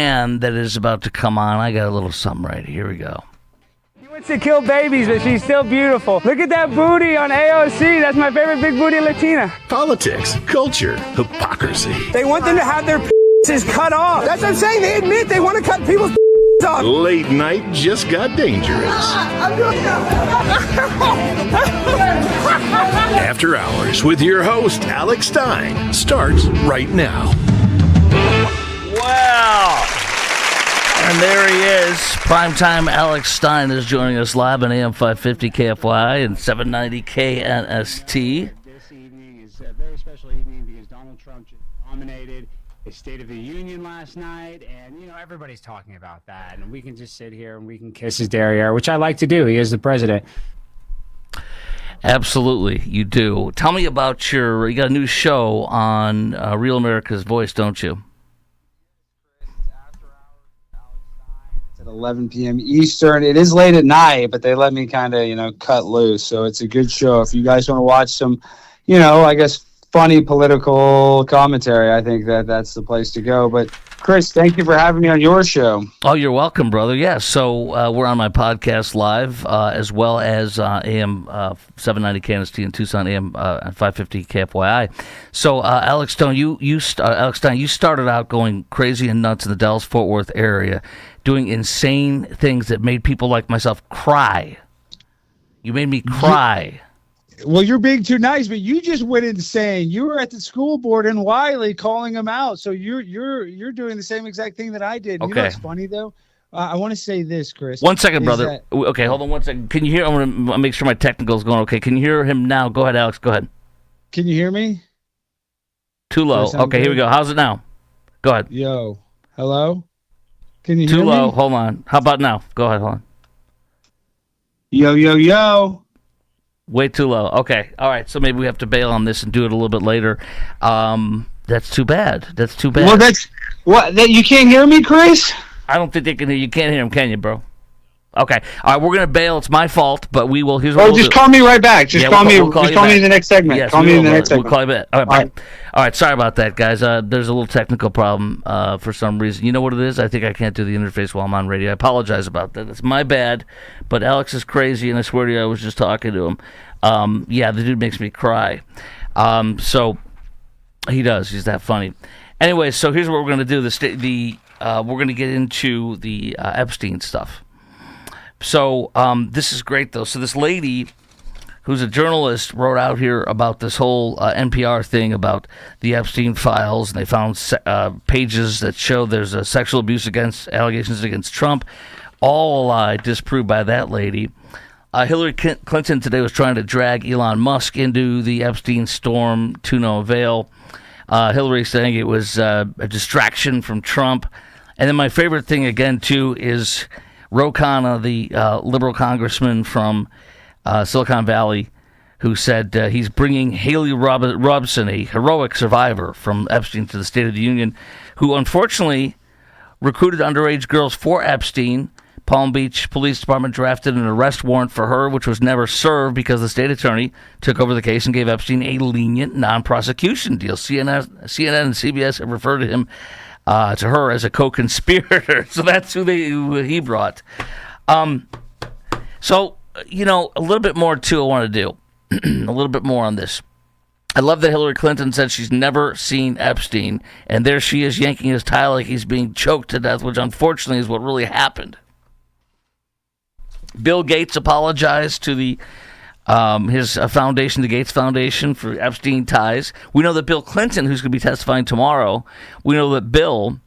man that is about to come on. I got a little something right here. Here we go. She wants to kill babies, but she's still beautiful. Look at that booty on AOC. That's my favorite big booty Latina. Politics, culture, hypocrisy. They want them to have their is cut off. That's what I'm saying. They admit they want to cut people's off. Late night just got dangerous. After Hours with your host, Alex Stein, starts right now. Wow. And there he is. Primetime Alex Stein is joining us live on AM 550 KFY and 790 KNST. This evening is a very special evening because Donald Trump just nominated his State of the Union last night, and everybody's talking about that, and we can just sit here and we can kiss his derriere, which I like to do. He is the president. Absolutely, you do. Tell me about you got a new show on Real America's Voice, don't you? It's at 11 p.m. Eastern. It is late at night, but they let me kind of, cut loose, so it's a good show. If you guys want to watch some, I guess, funny political commentary, I think that's the place to go. But Chris, thank you for having me on your show. Oh, you're welcome, brother. Yeah, so we're on my podcast live, as well as AM 790 KNST in Tucson, AM 550 KFYI. So Alex Stein, you started out going crazy and nuts in the Dallas-Fort Worth area, doing insane things that made people like myself cry. You made me cry. Well, you're being too nice, but you just went insane. You were at the school board in Wiley calling them out. So you're doing the same exact thing that I did. Okay. You know what's funny though? I want to say this, Chris. 1 second, brother. Okay, hold on 1 second. Can you hear? I want to make sure my technical is going okay. Can you hear him now? Go ahead, Alex. Go ahead. Can you hear me? Too low. Okay, here we go. How's it now? Go ahead. Yo, hello. Can you hear me? Too low. Hold on. How about now? Go ahead. Hold on. Yo. Way too low. Okay. All right. So maybe we have to bail on this and do it a little bit later. That's too bad. Well, you can't hear me, Chris? I don't think they can hear you. Can't hear him, can you, bro? Okay. All right. We're gonna bail. It's my fault, but we will. Here's what we'll just do. call me right back. Call me in the next segment. Yes, call me in the next segment. We'll call you back. All right. Bye. All right. Sorry about that, guys. There's a little technical problem for some reason. You know what it is? I think I can't do the interface while I'm on radio. I apologize about that. It's my bad. But Alex is crazy, and I swear to you, I was just talking to him. Yeah, the dude makes me cry. So he does. He's that funny. Anyway, so here's what we're going to do. We're going to get into the Epstein stuff. So this is great, though. So this lady, who's a journalist, wrote out here about this whole NPR thing about the Epstein files, and they found pages that show there's a sexual abuse allegations against Trump. All a lie, disproved by that lady. Hillary Clinton today was trying to drag Elon Musk into the Epstein storm to no avail. Hillary saying it was a distraction from Trump. And then my favorite thing, again, too, is Ro Khanna, the liberal congressman from Silicon Valley, who said he's bringing Haley Robson, a heroic survivor from Epstein, to the State of the Union, who unfortunately recruited underage girls for Epstein. Palm Beach Police Department drafted an arrest warrant for her, which was never served because the state attorney took over the case and gave Epstein a lenient non-prosecution deal. CNN and CBS have referred to him, to her, as a co-conspirator. So that's who he brought. So, a little bit more, too, I want to do. A little bit more on this. I love that Hillary Clinton said she's never seen Epstein, and there she is yanking his tie like he's being choked to death, which unfortunately is what really happened. Bill Gates apologized to his foundation, the Gates Foundation, for Epstein ties. We know that Bill Clinton, who's going to be testifying tomorrow, we know that Bill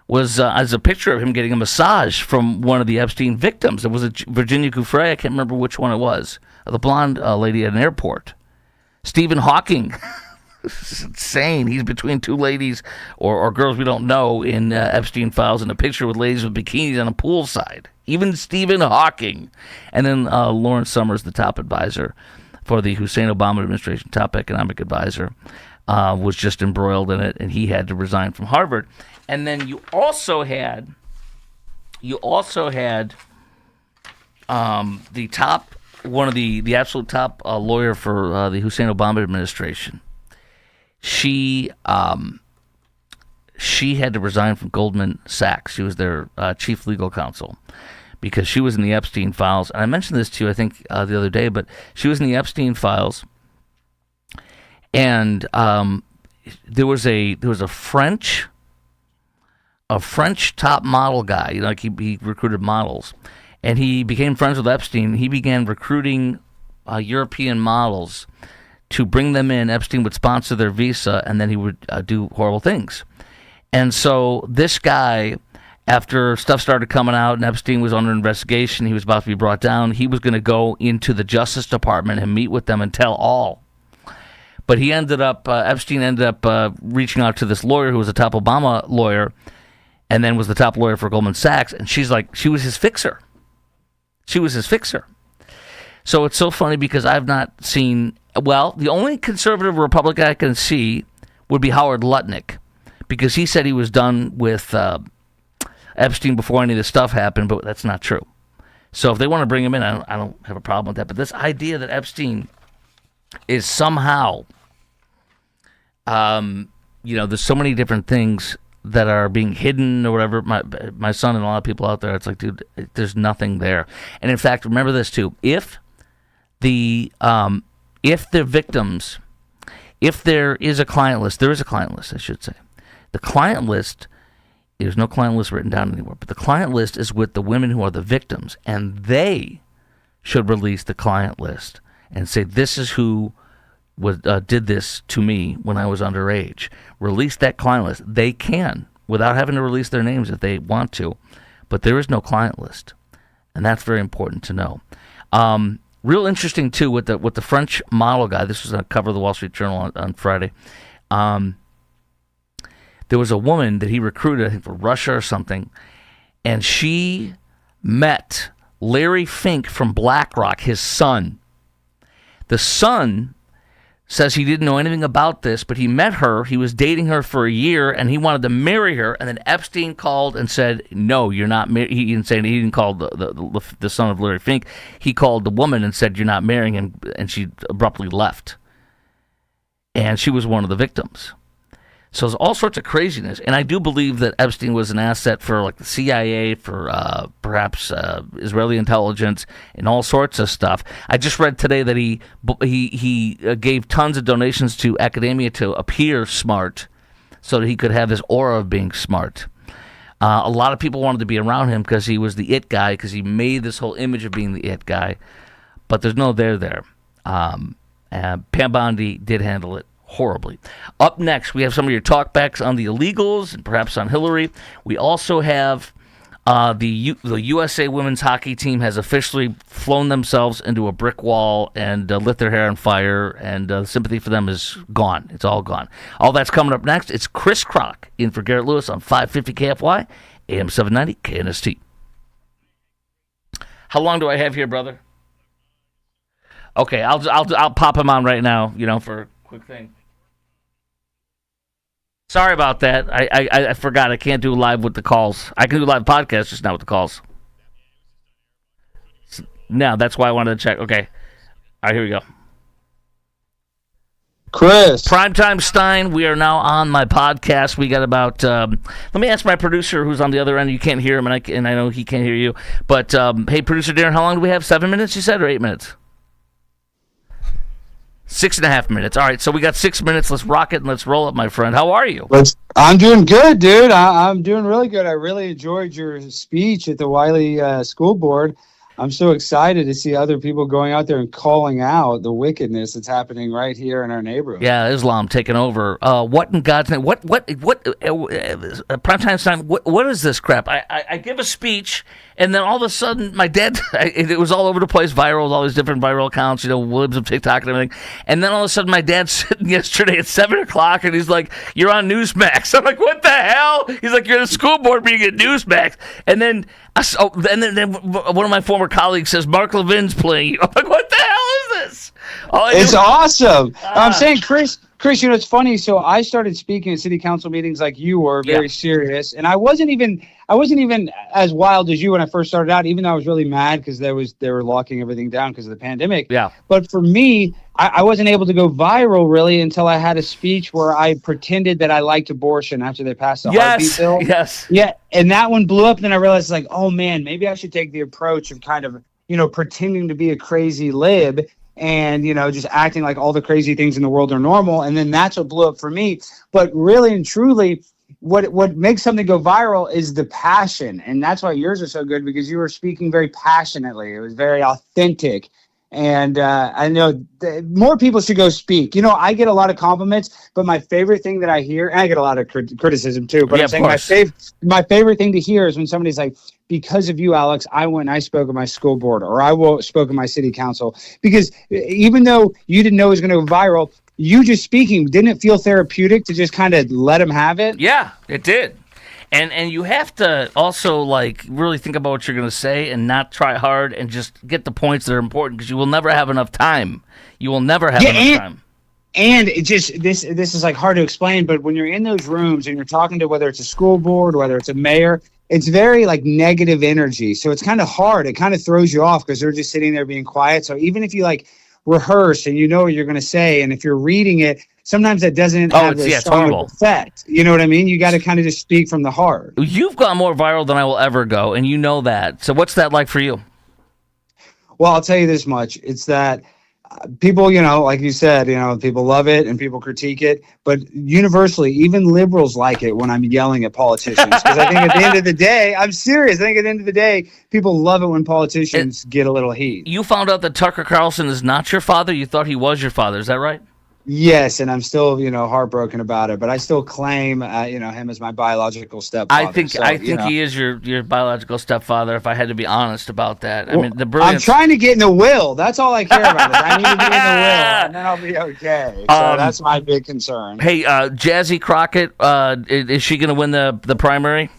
was, as a picture of him getting a massage from one of the Epstein victims. It was a Virginia Giuffre. I can't remember which one it was. The blonde lady at an airport. Stephen Hawking. This is insane. He's between two ladies or girls we don't know in Epstein files, in a picture with ladies with bikinis on a poolside. Even Stephen Hawking. And then Lawrence Summers, the top advisor for the Hussein Obama administration, top economic advisor, was just embroiled in it, and he had to resign from Harvard. And then you also had the top, one of the absolute top lawyer for the Hussein Obama administration. She she had to resign from Goldman Sachs. She was their chief legal counsel because she was in the Epstein files. And I mentioned this to you, I think, the other day, but she was in the Epstein files. And there was a French top model guy. You know, like he recruited models, and he became friends with Epstein. He began recruiting European models to bring them in. Epstein would sponsor their visa, and then he would do horrible things. And so this guy, after stuff started coming out and Epstein was under investigation, he was about to be brought down, he was going to go into the Justice Department and meet with them and tell all. But he ended up, Epstein ended up reaching out to this lawyer who was a top Obama lawyer and then was the top lawyer for Goldman Sachs. And she was his fixer. She was his fixer. So it's so funny because I've not seen, well, the only conservative Republican I can see would be Howard Lutnick, because he said he was done with Epstein before any of this stuff happened, but that's not true. So if they want to bring him in, I don't have a problem with that. But this idea that Epstein is somehow, there's so many different things that are being hidden or whatever. My son and a lot of people out there, it's like, dude, there's nothing there. And in fact, remember this too: if the victims, if there is a client list, there is a client list, I should say. The client list, there's no client list written down anywhere, but the client list is with the women who are the victims, and they should release the client list and say, this is who did this to me when I was underage. Release that client list. They can, without having to release their names if they want to, but there is no client list, and that's very important to know. Real interesting, too, with the French model guy. This was on the cover of the Wall Street Journal on Friday. There was a woman that he recruited, I think, for Russia or something, and she met Larry Fink from BlackRock, his son. The son says he didn't know anything about this, but he met her. He was dating her for a year, and he wanted to marry her. And then Epstein called and said, "No, you're not." He didn't call the son of Larry Fink. He called the woman and said, "You're not marrying him," and she abruptly left. And she was one of the victims. So there's all sorts of craziness, and I do believe that Epstein was an asset for like the CIA, for perhaps Israeli intelligence, and all sorts of stuff. I just read today that he gave tons of donations to academia to appear smart, so that he could have this aura of being smart. A lot of people wanted to be around him because he was the it guy, because he made this whole image of being the it guy. But there's no there. Pam Bondi did handle it horribly. Up next, we have some of your talkbacks on the illegals and perhaps on Hillary. We also have the USA women's hockey team has officially flown themselves into a brick wall and lit their hair on fire, and the sympathy for them is gone. It's all gone. All that's coming up next. It's Chris Kroc in for Garrett Lewis on 550 KFY, AM 790 KNST. How long do I have here, brother? Okay, I'll pop him on right now, for a quick thing. Sorry about that. I forgot. I can't do live with the calls. I can do live podcasts, just not with the calls. No, that's why I wanted to check. Okay. All right, here we go. Chris. Primetime Stein, we are now on my podcast. We got about, let me ask my producer who's on the other end. You can't hear him, and I know he can't hear you. But, hey, producer Darren, how long do we have? 7 minutes, you said, or 8 minutes? 6.5 minutes. All right, so we got 6 minutes. Let's rock it and let's roll it, my friend. How are you? I'm doing good, dude. I'm doing really good. I really enjoyed your speech at the Wiley School Board. I'm so excited to see other people going out there and calling out the wickedness that's happening right here in our neighborhood. Yeah, Islam taking over. What in God's name? What Primetime Stein, what is this crap? I give a speech, and then all of a sudden, my dad, it was all over the place, viral, all these different viral accounts, libs of TikTok and everything. And then all of a sudden, my dad's sitting yesterday at 7 o'clock, and he's like, "You're on Newsmax." I'm like, "What the hell?" He's like, "You're at the school board meeting at Newsmax." And then, then one of my former colleagues says, "Mark Levin's playing you." I'm like, "What the hell is this?" It's awesome. I'm saying, Chris, Chris, it's funny. So I started speaking at city council meetings like you were, very serious, and I wasn't even as wild as you when I first started out. Even though I was really mad because they were locking everything down because of the pandemic. Yeah. But for me, I wasn't able to go viral really until I had a speech where I pretended that I liked abortion after they passed the heartbeat bill. Yes. Yeah, and that one blew up. And then I realized, like, oh man, maybe I should take the approach of kind of pretending to be a crazy lib. And, just acting like all the crazy things in the world are normal. And then that's what blew up for me. But really and truly, what makes something go viral is the passion. And that's why yours are so good, because you were speaking very passionately. It was very authentic. And I know more people should go speak. I get a lot of compliments, but my favorite thing that I hear, and I get a lot of criticism too, but I'm saying my favorite thing to hear is when somebody's like, because of you, Alex, I went and I spoke at my school board, or I spoke at my city council. Because even though you didn't know it was going to go viral, you just speaking, didn't it feel therapeutic to just kind of let them have it? Yeah, it did. And you have to also, like, really think about what you're going to say and not try hard and just get the points that are important, because you will never have enough time. You will never have enough time. And it just this is like hard to explain, but when you're in those rooms and you're talking to, whether it's a school board, whether it's a mayor, it's very like negative energy. So it's kind of hard. It kind of throws you off because they're just sitting there being quiet. So even if you like rehearse and what you're going to say, and if you're reading it, sometimes that doesn't have the strong effect. You know what I mean? You got to kind of just speak from the heart. You've gone more viral than I will ever go, and you know that. So what's that like for you? Well, I'll tell you this much. It's that people, like you said, people love it and people critique it, but universally, even liberals like it when I'm yelling at politicians. Because I think at the end of the day, I'm serious. I think at the end of the day, people love it when politicians get a little heat. You found out that Tucker Carlson is not your father? You thought he was your father. Is that right? Yes, and I'm still, heartbroken about it, but I still claim, him as my biological stepfather. I think he is your biological stepfather, if I had to be honest about that. I mean, the brilliance. I'm trying to get in the will. That's all I care about. Is I need to be in the will, and then I'll be okay. So that's my big concern. Hey, Jazzy Crockett, is she going to win the primary?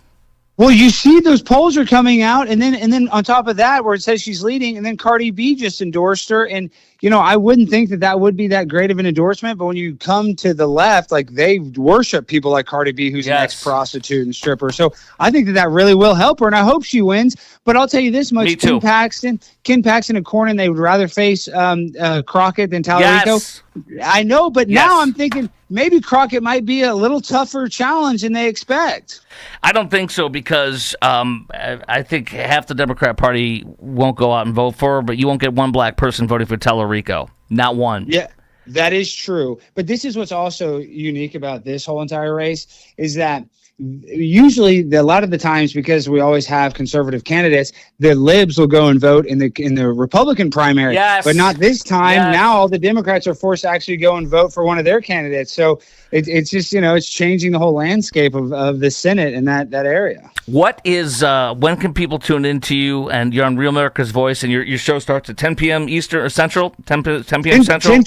Well, you see those polls are coming out, and then on top of that, where it says she's leading, and then Cardi B just endorsed her, and I wouldn't think that would be that great of an endorsement, but when you come to the left, like, they worship people like Cardi B, who's an ex-prostitute and stripper. So I think that really will help her, and I hope she wins. But I'll tell you this much: Ken Paxton and Cornyn, they would rather face Crockett than Talarico. Yes. I know, but now I'm thinking maybe Crockett might be a little tougher challenge than they expect. I don't think so, because I think half the Democrat Party won't go out and vote for her, but you won't get one black person voting for Talarico. Not one. Yeah, that is true. But this is what's also unique about this whole entire race, is that usually a lot of the times, because we always have conservative candidates, the libs will go and vote in the Republican primary. Yes. But not this time. Yes. Now all the Democrats are forced to actually go and vote for one of their candidates. So it's just, it's changing the whole landscape of the Senate in that area. What is when can people tune into you? And you're on Real America's Voice, and your show starts at 10 p.m. Eastern or Central, 10 p.m. Central.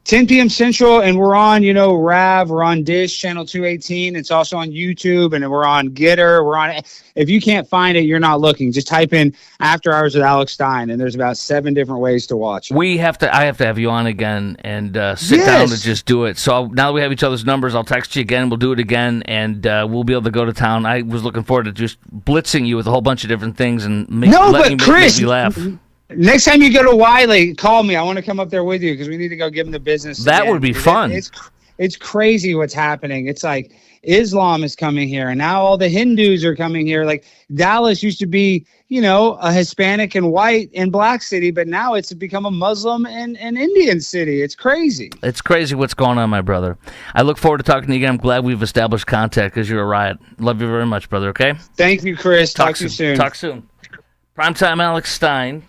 10 p.m. Central, and we're on, RAV, we're on Dish Channel 218. It's also on YouTube, and we're on Getter. We're on. If you can't find it, you're not looking. Just type in After Hours with Alex Stein, and there's about 7 different ways to watch it. I have to have you on again and sit down to just do it. So now that we have each other's numbers, I'll text you again. We'll do it again, and we'll be able to go to town. I was looking forward to just blitzing you with a whole bunch of different things and make you laugh. Next time you go to Wiley, call me. I want to come up there with you because we need to go give them the business. That would be fun. It's crazy what's happening. It's like Islam is coming here, and now all the Hindus are coming here. Like, Dallas used to be, a Hispanic and white and black city, but now it's become a Muslim and Indian city. It's crazy. It's crazy what's going on, my brother. I look forward to talking to you again. I'm glad we've established contact, because you're a riot. Love you very much, brother, okay? Thank you, Chris. Talk to you soon. Talk soon. Primetime Alex Stein.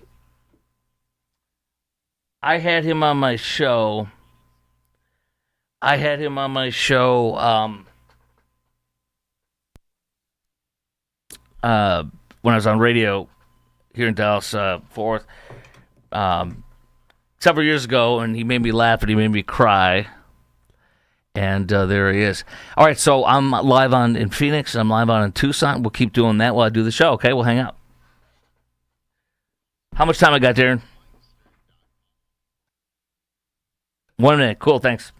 I had him on my show. When I was on radio here in Dallas, Fort Worth, several years ago, and he made me laugh and he made me cry. And there he is. All right, so I'm live in Phoenix, and I'm live in Tucson. We'll keep doing that while I do the show, okay? We'll hang out. How much time I got, Darren? 1 minute. Cool, thanks.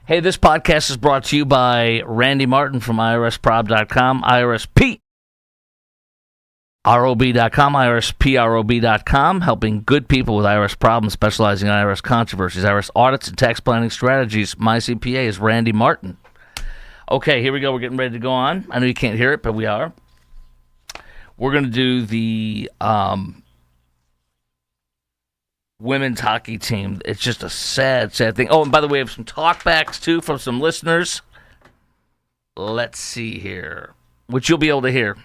Hey, this podcast is brought to you by Randy Martin from IRSprob.com, IRSPROB.com, IRSPROB.com, helping good people with IRS problems, specializing in IRS controversies, IRS audits, and tax planning strategies. My CPA is Randy Martin. Okay, here we go. We're getting ready to go on. I know you can't hear it, but we are. We're going to do the women's hockey team. It's just a sad, sad thing. Oh, and by the way, we have some talkbacks, too, from some listeners. Let's see here, which you'll be able to hear.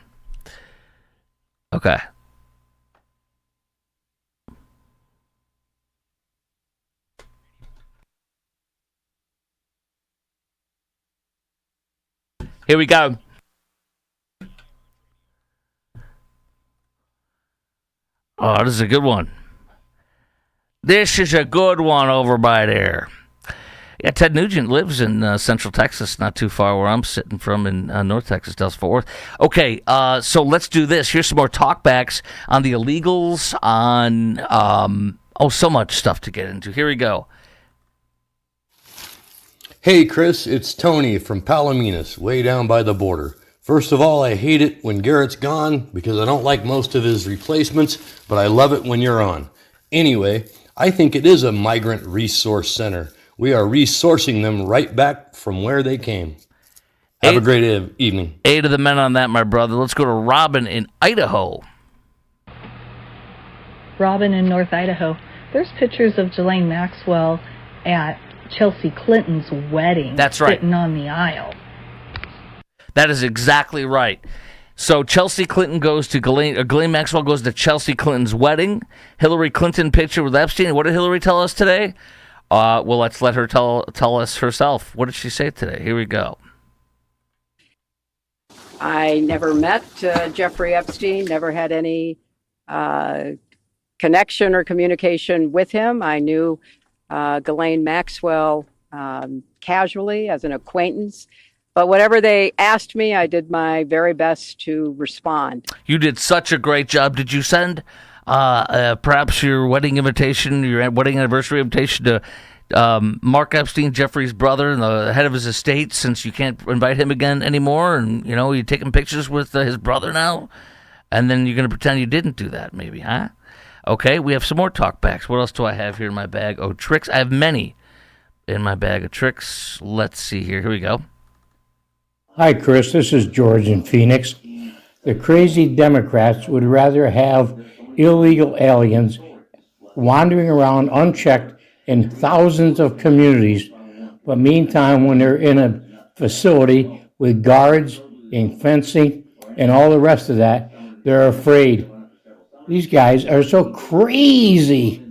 Okay. Here we go. Oh, this is a good one. This is a good one over by there. Yeah, Ted Nugent lives in Central Texas, not too far where I'm sitting from in North Texas, Dallas-Fort Worth. Okay, so let's do this. Here's some more talkbacks on the illegals, on, so much stuff to get into. Here we go. Hey, Chris, it's Tony from Palominas, way down by the border. First of all, I hate it when Garrett's gone because I don't like most of his replacements, but I love it when you're on. Anyway, I think it is a migrant resource center. We are resourcing them right back from where they came. Have a great evening. 8 of the men on that, my brother. Let's go to Robin in Idaho. Robin in North Idaho. There's pictures of Ghislaine Maxwell at Chelsea Clinton's wedding. That's right. Sitting on the aisle. That is exactly right. So Chelsea Clinton goes to Ghislaine Maxwell goes to Chelsea Clinton's wedding. Hillary Clinton picture with Epstein. What did Hillary tell us today? Well, let's let her tell us herself. What did she say today? Here we go. I never met Jeffrey Epstein, never had any connection or communication with him. I knew Ghislaine Maxwell casually as an acquaintance. But whatever they asked me, I did my very best to respond. You did such a great job. Did you send perhaps your wedding invitation, your wedding anniversary invitation to Mark Epstein, Jeffrey's brother, and the head of his estate, since you can't invite him again anymore? And, you're taking pictures with his brother now? And then you're going to pretend you didn't do that, maybe, huh? Okay, we have some more talkbacks. What else do I have here in my bag? Oh, tricks. I have many in my bag of tricks. Let's see here. Here we go. Hi, Chris. This is George in Phoenix. The crazy Democrats would rather have illegal aliens wandering around unchecked in thousands of communities, but meantime, when they're in a facility with guards and fencing and all the rest of that, they're afraid. These guys are so crazy.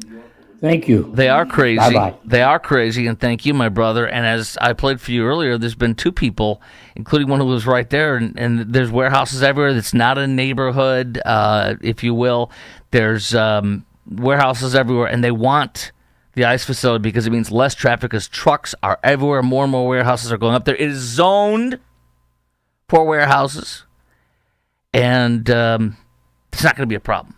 Thank you. They are crazy. Bye-bye. They are crazy, and thank you, my brother. And as I played for you earlier, there's been 2 people, including one who was right there, and there's warehouses everywhere. That's not a neighborhood, if you will. There's warehouses everywhere, and they want the ICE facility because it means less traffic, because trucks are everywhere. More and more warehouses are going up there. It is zoned for warehouses, and it's not going to be a problem.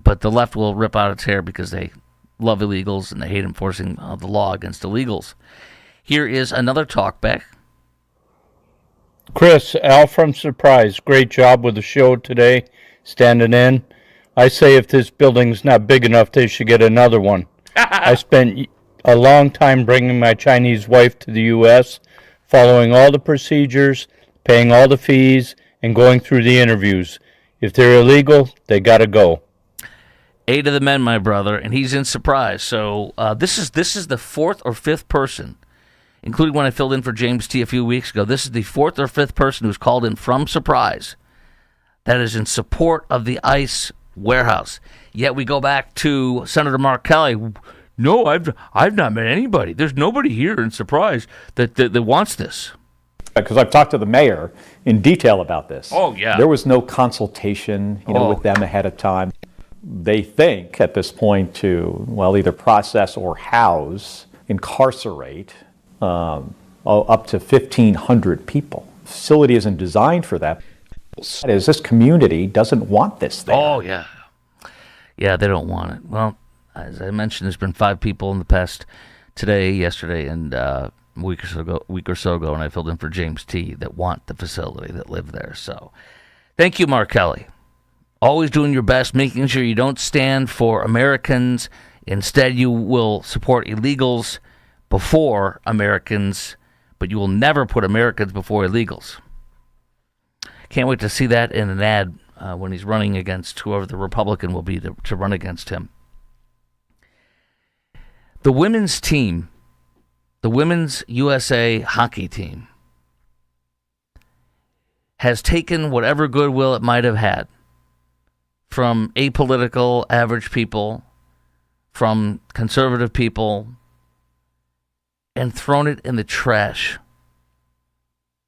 But the left will rip out its hair because they love illegals and they hate enforcing the law against illegals. Here is another talkback. Chris, Al from Surprise, great job with the show today, standing in. I say if this building's not big enough, they should get another one. I spent a long time bringing my Chinese wife to the U.S., following all the procedures, paying all the fees, and going through the interviews. If they're illegal, they got to go. 8 of the men, my brother, and he's in Surprise. So this is the 4th or 5th person, including when I filled in for James T. a few weeks ago. This is the 4th or 5th person who's called in from Surprise that is in support of the ICE warehouse. Yet we go back to Senator Mark Kelly. No, I've not met anybody. There's nobody here in Surprise that wants this. Because I've talked to the mayor in detail about this. Oh, yeah. There was no consultation, with them ahead of time. They think at this point to, either process or house, incarcerate up to 1,500 people. The facility isn't designed for that. This community doesn't want this there. Oh, yeah. Yeah, they don't want it. Well, as I mentioned, there's been 5 people in the past today, yesterday, and a week or so ago, and I filled in for James T. that want the facility, that live there. So thank you, Mark Kelly. Always doing your best, making sure you don't stand for Americans. Instead, you will support illegals before Americans, but you will never put Americans before illegals. Can't wait to see that in an ad when he's running against whoever the Republican will be to run against him. The women's team, the women's USA hockey team, has taken whatever goodwill it might have had from apolitical, average people, from conservative people, and thrown it in the trash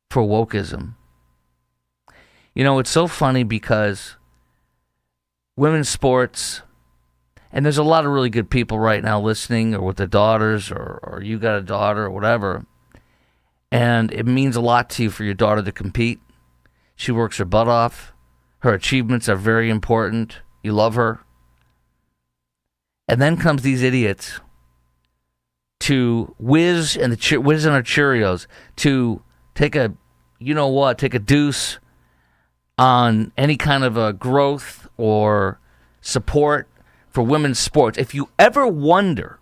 for wokeism. You know, it's so funny because women's sports, and there's a lot of really good people right now listening, or with their daughters, or you got a daughter, or whatever, and it means a lot to you for your daughter to compete. She works her butt off. Her achievements are very important. You love her. And then comes these idiots to whiz in our Cheerios, to take a deuce on any kind of a growth or support for women's sports. If you ever wonder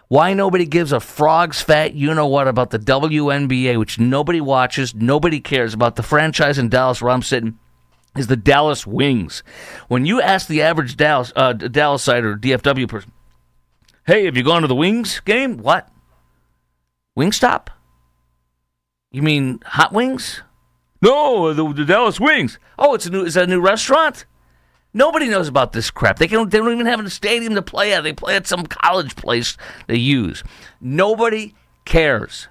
why nobody gives a frog's fat you-know-what about the WNBA, which nobody watches, nobody cares about, the franchise in Dallas where I'm sitting is the Dallas Wings. When you ask the average Dallasite or DFW person, hey, have you gone to the Wings game? What? Wingstop? You mean hot wings? No, the Dallas Wings. Oh, is that a new restaurant? Nobody knows about this crap. They don't even have a stadium to play at. They play at some college place they use. Nobody cares.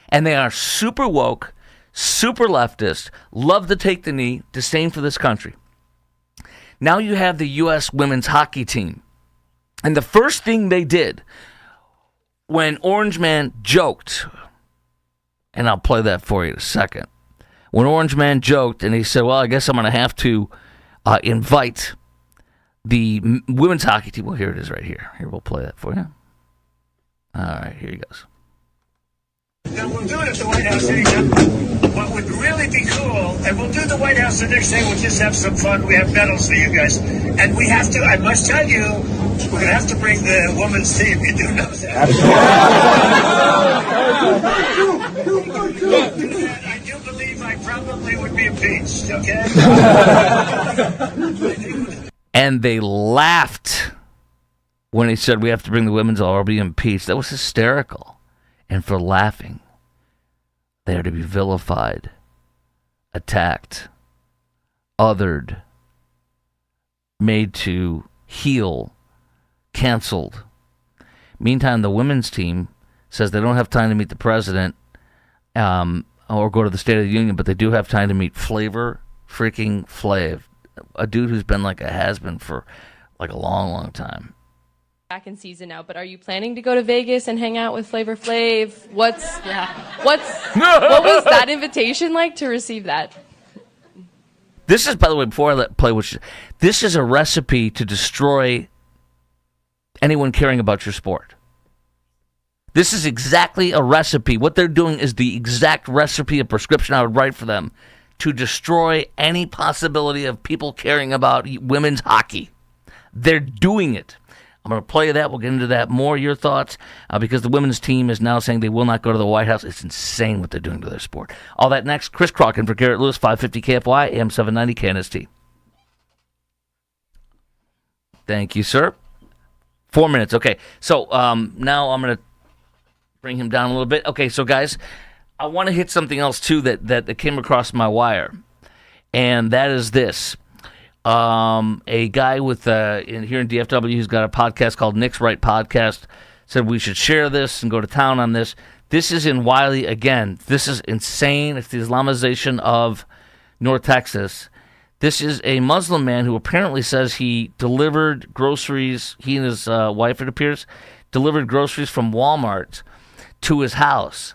And they are super woke, super leftist, love to take the knee, disdain for this country. Now you have the U.S. women's hockey team. And the first thing they did when Orange Man joked, and I'll play that for you in a second. When Orange Man joked and he said, well, I guess I'm going to have to invite the women's hockey team. Well, here it is right here. Here, we'll play that for you. All right, here he goes. Now, we'll do it at the White House anytime. What would really be cool, and we'll do the White House the next day, we'll just have some fun. We have medals for you guys. And we have to, I must tell you, we're going to have to bring the women's team. You do know that. I do believe I probably would be impeached, okay? And they laughed when he said we have to bring the women's or be impeached. That was hysterical. And for laughing, they are to be vilified, attacked, othered, made to heel, canceled. Meantime, the women's team says they don't have time to meet the president or go to the State of the Union, but they do have time to meet Flavor freaking Flav, a dude who's been like a has-been for like a long, long time. Back in season now, but are you planning to go to Vegas and hang out with Flavor Flav? What was that invitation like to receive that? This is, by the way, before I play, this is a recipe to destroy anyone caring about your sport. This is exactly a recipe. What they're doing is the exact recipe, a prescription I would write for them to destroy any possibility of people caring about women's hockey. They're doing it. I'm going to play that. We'll get into that more. Your thoughts, because the women's team is now saying they will not go to the White House. It's insane what they're doing to their sport. All that next. Chris Crocken for Garrett Lewis, 550 KFY, AM 790 KNST. Thank you, sir. 4 minutes. Okay, so now I'm going to bring him down a little bit. Okay, so guys, I want to hit something else too that came across my wire, and that is this. A guy here in DFW who's got a podcast called Nick's Right Podcast said we should share this and go to town on this. This is in Wiley again. This is insane. It's the Islamization of North Texas. This is a Muslim man who apparently says he delivered groceries, he and his wife, it appears, delivered groceries from Walmart to his house.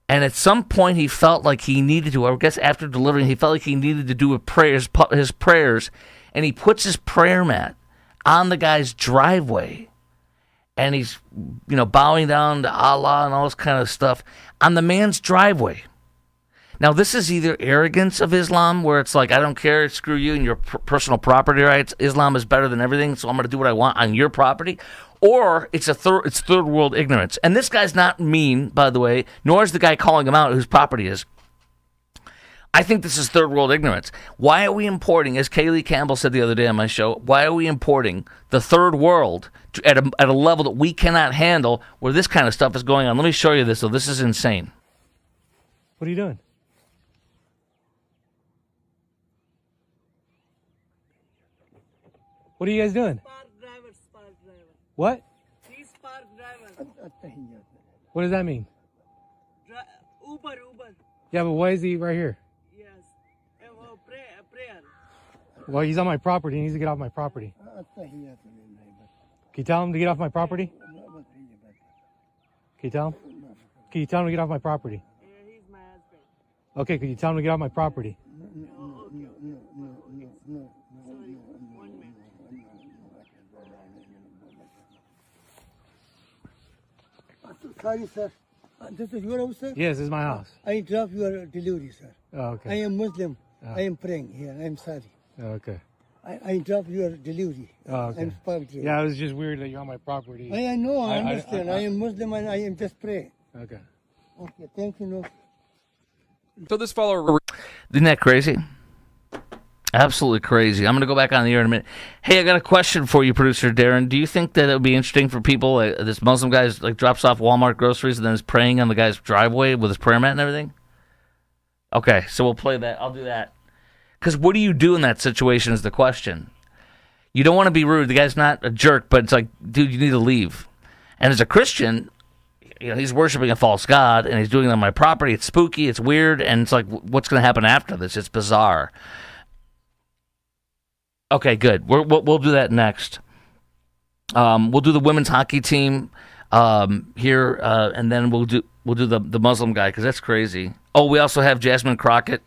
And at some point, he felt like he needed to, I guess after delivering, he felt like he needed to do his prayers, and he puts his prayer mat on the guy's driveway and he's, bowing down to Allah and all this kind of stuff on the man's driveway. Now, this is either arrogance of Islam, where it's like, I don't care, screw you and your personal property rights. Islam is better than everything, so I'm going to do what I want on your property. Or it's third world ignorance. And this guy's not mean, by the way, nor is the guy calling him out whose property is. I think this is third world ignorance. Why are we importing, as Kaylee Campbell said the other day on my show, why are we importing the third world at a level that we cannot handle where this kind of stuff is going on? Let me show you this, though. This is insane. What are you doing? What are you guys doing? Spark driver. What? He's spark driver. What does that mean? Uber. Yeah, but why is he right here? Yes. Prayer. Well, he's on my property. He needs to get off my property. Can you tell him to get off my property? Can you tell him? Can you tell him to get off my property? Yeah, he's my husband. Okay, can you tell him to get off my property? Sorry, sir. This is your house, sir? Yes, this is my house. I drop your delivery, sir. Oh, okay. I am Muslim. I am praying here. I'm sorry. Okay. I drop your delivery. Oh, okay. I'm spark driver. Yeah, it was just weird that you're on my property. I know, I understand. I am Muslim and I am just praying. Okay. Okay, thank you. No. So this follower... Isn't that crazy? Absolutely crazy. I'm going to go back on the air in a minute. Hey, I got a question for you, producer Darren. Do you think that it would be interesting for people, this Muslim guy drops off Walmart groceries and then is praying on the guy's driveway with his prayer mat and everything? Okay, so we'll play that. I'll do that. Because what do you do in that situation is the question. You don't want to be rude. The guy's not a jerk, but it's like, dude, you need to leave. And as a Christian, he's worshiping a false god, and he's doing it on my property. It's spooky, it's weird, and it's like, what's going to happen after this? It's bizarre. Okay, good. We'll do that next. We'll do the women's hockey team here, and then we'll do the Muslim guy, because that's crazy. Oh, we also have Jasmine Crockett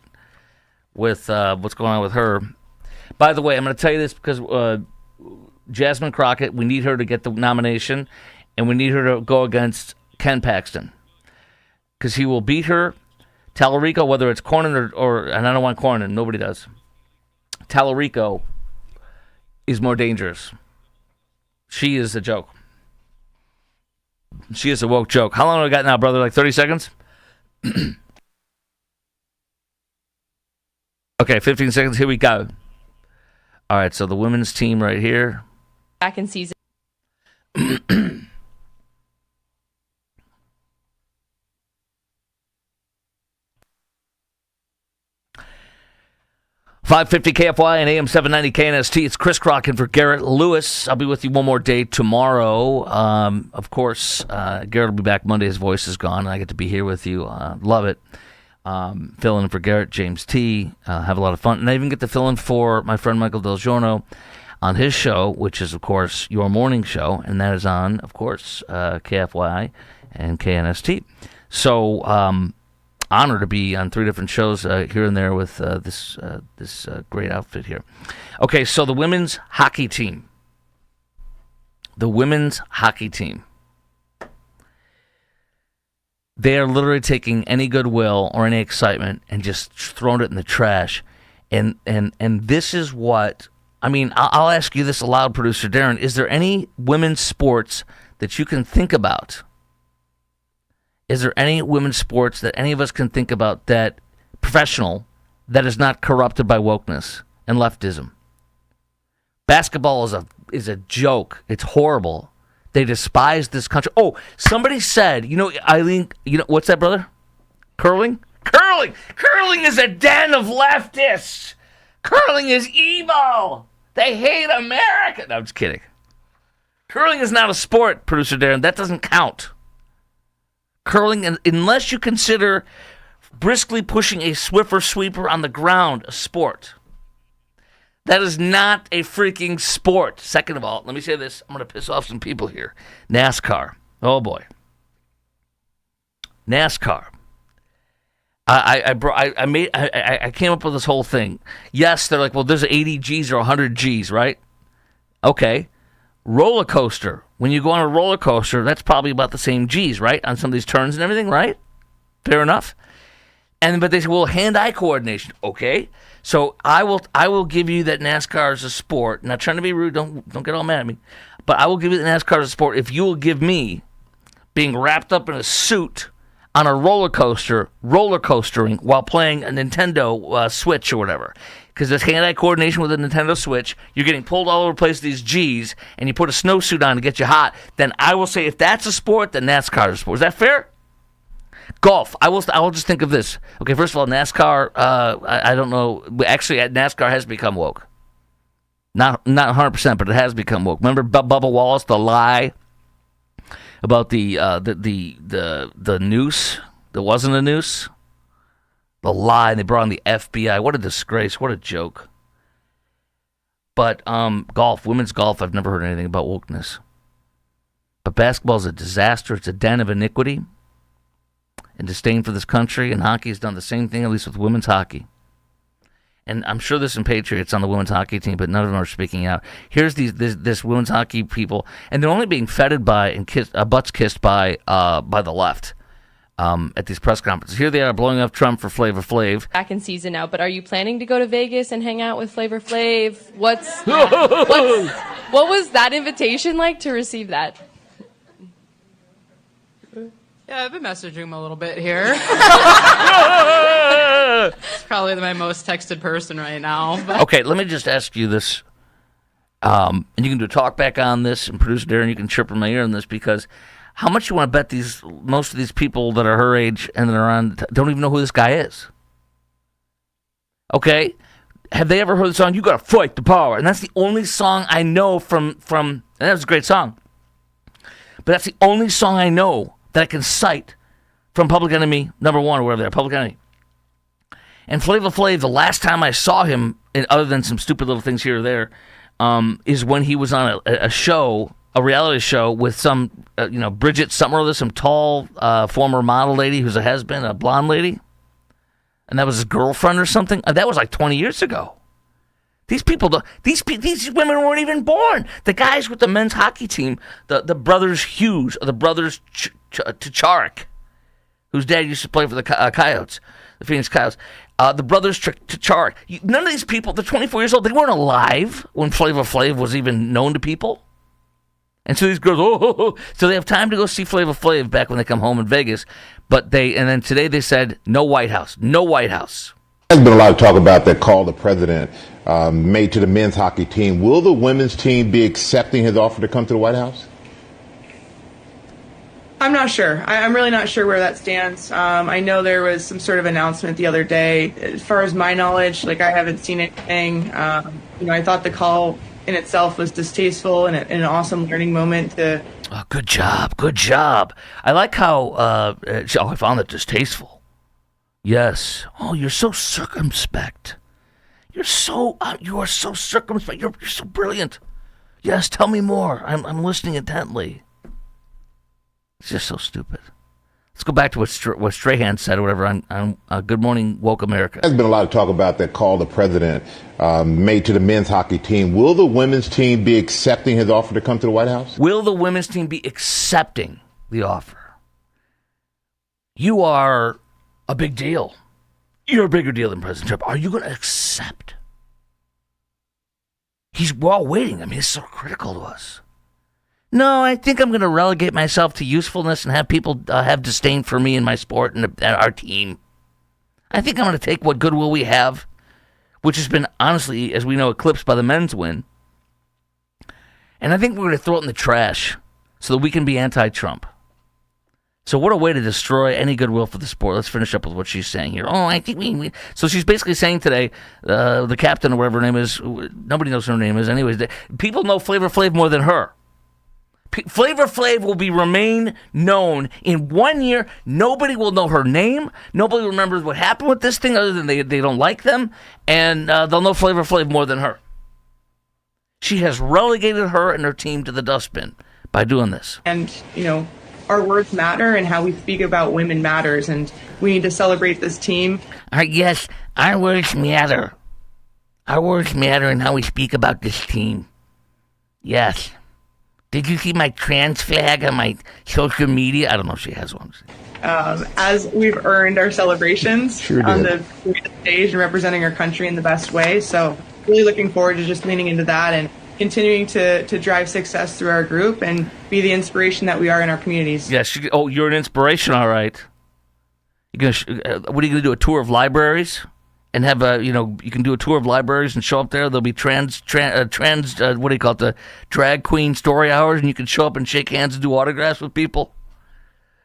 with what's going on with her. By the way, I'm going to tell you this because Jasmine Crockett, we need her to get the nomination, and we need her to go against Ken Paxton, because he will beat her. Talarico, whether it's Cornyn or and I don't want Cornyn, nobody does. Talarico is more dangerous. She is a joke. She is a woke joke. How long do I got now, brother? Like 30 seconds? Okay, 15 seconds. Here we go. All right, so the women's team right here. Back in season. 550 KFY and AM 790 KNST. It's Chris Crocken for Garrett Lewis. I'll be with you one more day tomorrow. Of course, Garrett will be back Monday. His voice is gone, and I get to be here with you. Love it. Fill in for Garrett, James T. Have a lot of fun. And I even get to fill in for my friend Michael Del Giorno on his show, which is, of course, your morning show. And that is on, of course, KFY and KNST. So, honored to be on 3 different shows here and there with this great outfit here. Okay, so the women's hockey team. The women's hockey team. They are literally taking any goodwill or any excitement and just throwing it in the trash. And this is what, I mean, I'll ask you this aloud, producer Darren. Is there any women's sports that you can think about? Is there any women's sports that any of us can think about that, professional, that is not corrupted by wokeness and leftism? Basketball is a joke. It's horrible. They despise this country. Oh, somebody said, Eileen, what's that, brother? Curling? Curling is a den of leftists. Curling is evil. They hate America. No, I'm just kidding. Curling is not a sport, producer Darren. That doesn't count. Curling, unless you consider briskly pushing a Swiffer sweeper on the ground a sport. That is not a freaking sport. Second of all, let me say this. I'm going to piss off some people here. NASCAR. Oh, boy. NASCAR. I came up with this whole thing. Yes, they're like, well, there's 80 G's or 100 G's, right? Okay. Roller coaster. when you go on a roller coaster, that's probably about the same G's, right? On some of these turns and everything, right? Fair enough. But they say, well, hand-eye coordination. Okay. So I will give you that NASCAR is a sport. Not trying to be rude. Don't get all mad at me. But I will give you that NASCAR is a sport if you will give me being wrapped up in a suit on a roller coastering while playing a Nintendo Switch or whatever. Because there's hand-eye coordination with a Nintendo Switch. You're getting pulled all over the place with these G's, and you put a snowsuit on to get you hot. Then I will say if that's a sport, then NASCAR is a sport. Is that fair? Golf. I will just think of this. Okay, first of all, NASCAR, I don't know. Actually, NASCAR has become woke. Not 100%, but it has become woke. Remember Bubba Wallace, the lie about the noose that wasn't a noose? The lie, and they brought in the FBI. What a disgrace. What a joke. But golf, women's golf, I've never heard anything about wokeness. But basketball is a disaster. It's a den of iniquity and disdain for this country, and hockey has done the same thing, at least with women's hockey. And I'm sure there's some patriots on the women's hockey team, but none of them are speaking out. Here's this women's hockey people, and they're only being feted by and butts kissed by the left at these press conferences. Here they are blowing up Trump for Flavor Flav. Back in season now, but are you planning to go to Vegas and hang out with Flavor Flav? What was that invitation like to receive that? Yeah, I've been messaging him a little bit here. It's probably my most texted person right now. But. Okay, let me just ask you this. And you can do a talk back on this, and producer Darren, you can chirp in my ear on this, because how much you want to bet most of these people that are her age and that are on don't even know who this guy is? Okay? Have they ever heard the song, You Gotta Fight the Power? And that's the only song I know from and that was a great song. But that's the only song I know that I can cite from Public Enemy #1 or whatever they're, Public Enemy. And Flavor Flav, the last time I saw him, other than some stupid little things here or there, is when he was on a show, a reality show with some, Bridget something or other, some tall former model lady who's a has-been, a blonde lady. And that was his girlfriend or something. That was like 20 years ago. These people, these women weren't even born. The guys with the men's hockey team, the brothers Hughes, or the brothers Tcharik, whose dad used to play for the Coyotes, the Phoenix Coyotes. The brothers Tcharik. None of these people, they're 24 years old. They weren't alive when Flavor Flav was even known to people. And so these girls, so they have time to go see Flavor Flav back when they come home in Vegas. And then today they said, no White House, no White House. There's been a lot of talk about that call the president made to the men's hockey team. Will the women's team be accepting his offer to come to the White House? I'm not sure. I'm really not sure where that stands. I know there was some sort of announcement the other day. As far as my knowledge, I haven't seen anything. I thought the call in itself was distasteful and an awesome learning moment to... Oh, good job. I like how, I found it distasteful. Yes. Oh, you're so circumspect. You are so circumspect. You're so brilliant. Yes, tell me more. I'm listening intently. It's just so stupid. Let's go back to what Strahan said or whatever on Good Morning Woke America. There's been a lot of talk about that call the president made to the men's hockey team. Will the women's team be accepting his offer to come to the White House? Will the women's team be accepting the offer? You are a big deal. You're a bigger deal than President Trump. Are you going to accept? We're all waiting. I mean, he's so critical to us. No, I think I'm going to relegate myself to usefulness and have people have disdain for me and my sport and our team. I think I'm going to take what goodwill we have, which has been, honestly, as we know, eclipsed by the men's win, and I think we're going to throw it in the trash so that we can be anti-Trump. So what a way to destroy any goodwill for the sport. Let's finish up with what she's saying here. Oh, I think we... So she's basically saying today, the captain or whatever her name is, nobody knows what her name is. Anyways, people know Flavor Flav more than her. Flavor Flav will remain known in 1 year. Nobody will know her name. Nobody will remember what happened with this thing other than they don't like them. And they'll know Flavor Flav more than her. She has relegated her and her team to the dustbin by doing this. And, our words matter and how we speak about women matters. And we need to celebrate this team. Yes, our words matter. Our words matter in how we speak about this team. Yes. Did you see my trans flag on my social media? I don't know if she has one. As we've earned our celebrations Sure on did. the stage and representing our country in the best way. So really looking forward to just leaning into that and continuing to drive success through our group and be the inspiration that we are in our communities. Yes. You're an inspiration, all right. You're gonna what are you gonna do? A tour of libraries, and have you can do a tour of libraries and show up there. There'll be trans what do you call it? The drag queen story hours, and you can show up and shake hands and do autographs with people.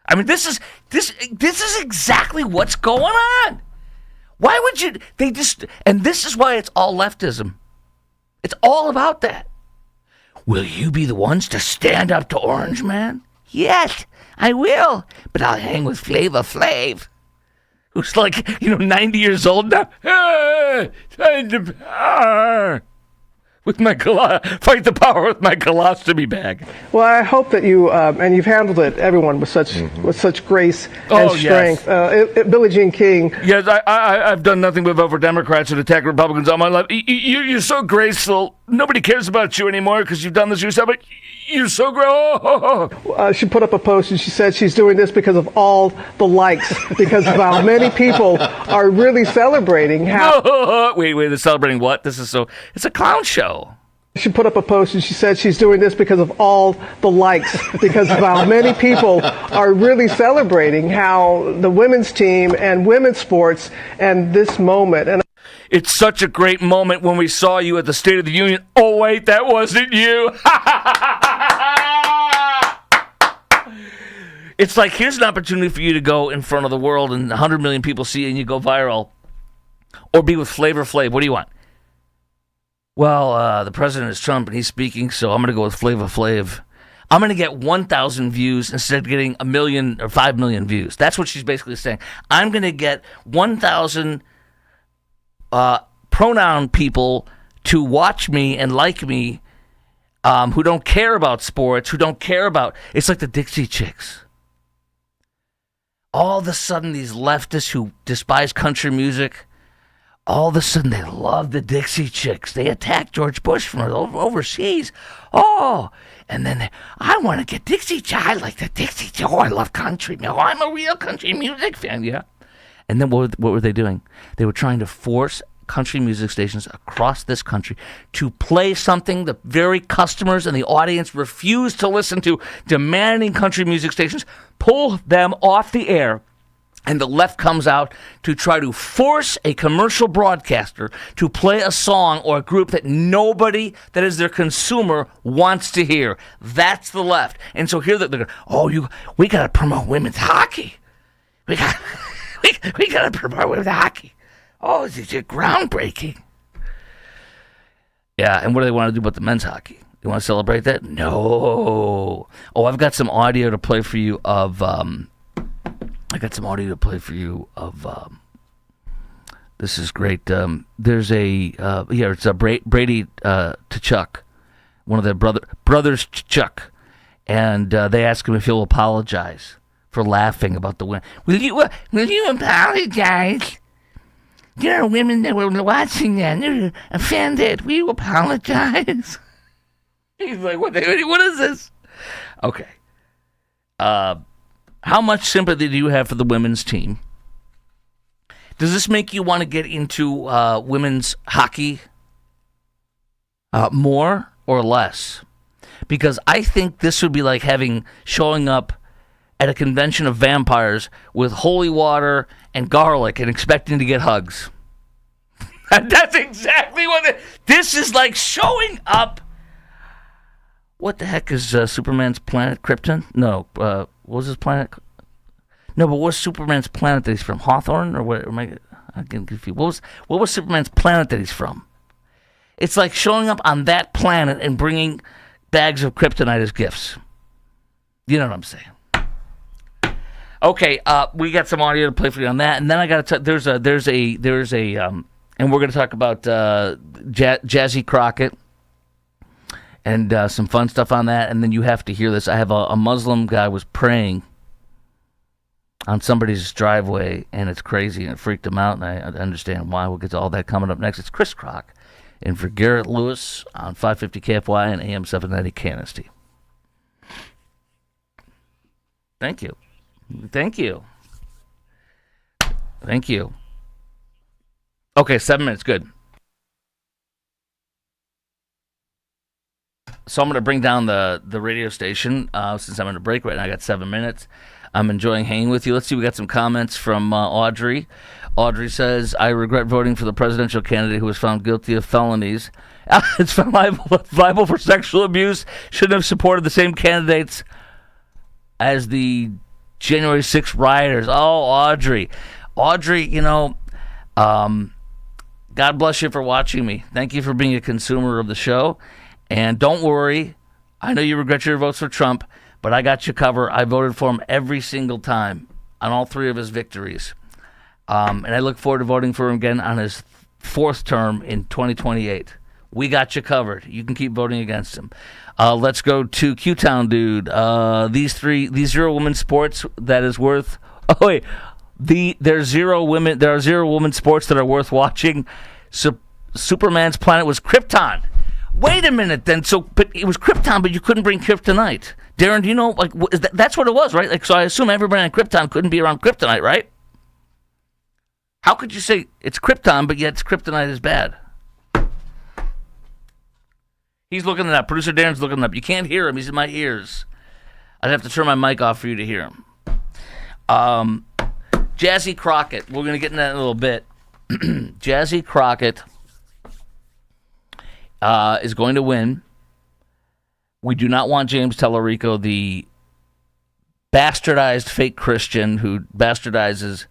I mean, this is exactly what's going on. Why would you? And this is why it's all leftism. It's all about that. Will you be the ones to stand up to Orange Man? Yes, I will. But I'll hang with Flavor Flav, who's 90 years old now. Time to with my fight the power with my colostomy bag. Well, I hope that you and you've handled it, everyone, with such grace and strength. Yes. Billie Jean King. Yes, I've done nothing but vote for Democrats and attack Republicans all my life. You're so graceful. Nobody cares about you anymore because you've done this yourself. But you're so great. She put up a post and she said she's doing this because of all the likes, because of how many people are really celebrating how. Wait, they're celebrating what? It's a clown show. She put up a post and she said she's doing this because of all the likes, because of how many people are really celebrating how the women's team and women's sports and this moment. And it's such a great moment when we saw you at the State of the Union. Oh, wait, that wasn't you. It's like, here's an opportunity for you to go in front of the world and 100 million people see you and you go viral. Or be with Flavor Flav. What do you want? Well, the president is Trump and he's speaking, so I'm going to go with Flavor Flav. I'm going to get 1,000 views instead of getting 1 million or 5 million views. That's what she's basically saying. I'm going to get 1,000 pronoun people to watch me and like me who don't care about sports, who don't care about... It's like the Dixie Chicks. All of a sudden, these leftists who despise country music, all of a sudden they love the Dixie Chicks. They attack George Bush from overseas. Oh, and then I want to get Dixie Chicks. I like the Dixie Chicks. Oh, I love country. No, I'm a real country music fan, yeah. And then what were they doing? They were trying to force country music stations across this country to play something the very customers and the audience refuse to listen to, demanding country music stations pull them off the air. And the left comes out to try to force a commercial broadcaster to play a song or a group that nobody that is their consumer wants to hear. That's the left. And so here they're going, we got to promote women's hockey. We got to promote women's hockey. Oh, this is groundbreaking. Yeah, and what do they want to do about the men's hockey? They want to celebrate that? No. Oh, I've got some audio to play for you of... this is great. There's it's a Brady Tkachuk, one of their brothers Tkachuk, and they ask him if he'll apologize for laughing about the win. Will you apologize? There are women that were watching that and they're offended. Will you apologize? He's like, what is this? Okay. How much sympathy do you have for the women's team? Does this make you want to get into women's hockey more or less? Because I think this would be like showing up at a convention of vampires with holy water and garlic and expecting to get hugs. That's exactly what this is like, showing up. What the heck is Superman's planet? Krypton? No. What was his planet? No, but what's Superman's planet that he's from? Hawthorne? Or what? I'm getting confused. What was Superman's planet that he's from? It's like showing up on that planet and bringing bags of kryptonite as gifts. You know what I'm saying? Okay, we got some audio to play for you on that, and then I got to. There's a, and we're going to talk about Jazzy Crockett and some fun stuff on that, and then you have to hear this. I have a Muslim guy was praying on somebody's driveway, and it's crazy, and it freaked him out, and I understand why. We'll get to all that coming up next. It's Chris Crock, and for Garrett Lewis on 550 KFY and AM 790 Canasty. Thank you. Thank you. Thank you. Okay, 7 minutes. Good. So I'm going to bring down the radio station since I'm on a break right now. I got 7 minutes. I'm enjoying hanging with you. Let's see. We got some comments from Audrey. Audrey says, I regret voting for the presidential candidate who was found guilty of felonies. It's liable for sexual abuse. Shouldn't have supported the same candidates as the January 6th rioters. Oh, Audrey. Audrey, God bless you for watching me. Thank you for being a consumer of the show. And don't worry, I know you regret your votes for Trump, but I got you covered. I voted for him every single time on all 3 of his victories. And I look forward to voting for him again on his 4th term in 2028. We got you covered. You can keep voting against him. Let's go to Q-Town, dude. These 0 women sports that is worth... Oh, wait. There are 0 women sports that are worth watching. Superman's planet was Krypton. Wait a minute, then. But it was Krypton, but you couldn't bring kryptonite. Darren, do you know? That's what it was, right? So I assume everybody on Krypton couldn't be around kryptonite, right? How could you say it's Krypton, but yet kryptonite is bad? He's looking it up. Producer Darren's looking it up. You can't hear him. He's in my ears. I'd have to turn my mic off for you to hear him. Jazzy Crockett. We're going to get into that in a little bit. Jazzy Crockett is going to win. We do not want James Talarico, the bastardized fake Christian who bastardizes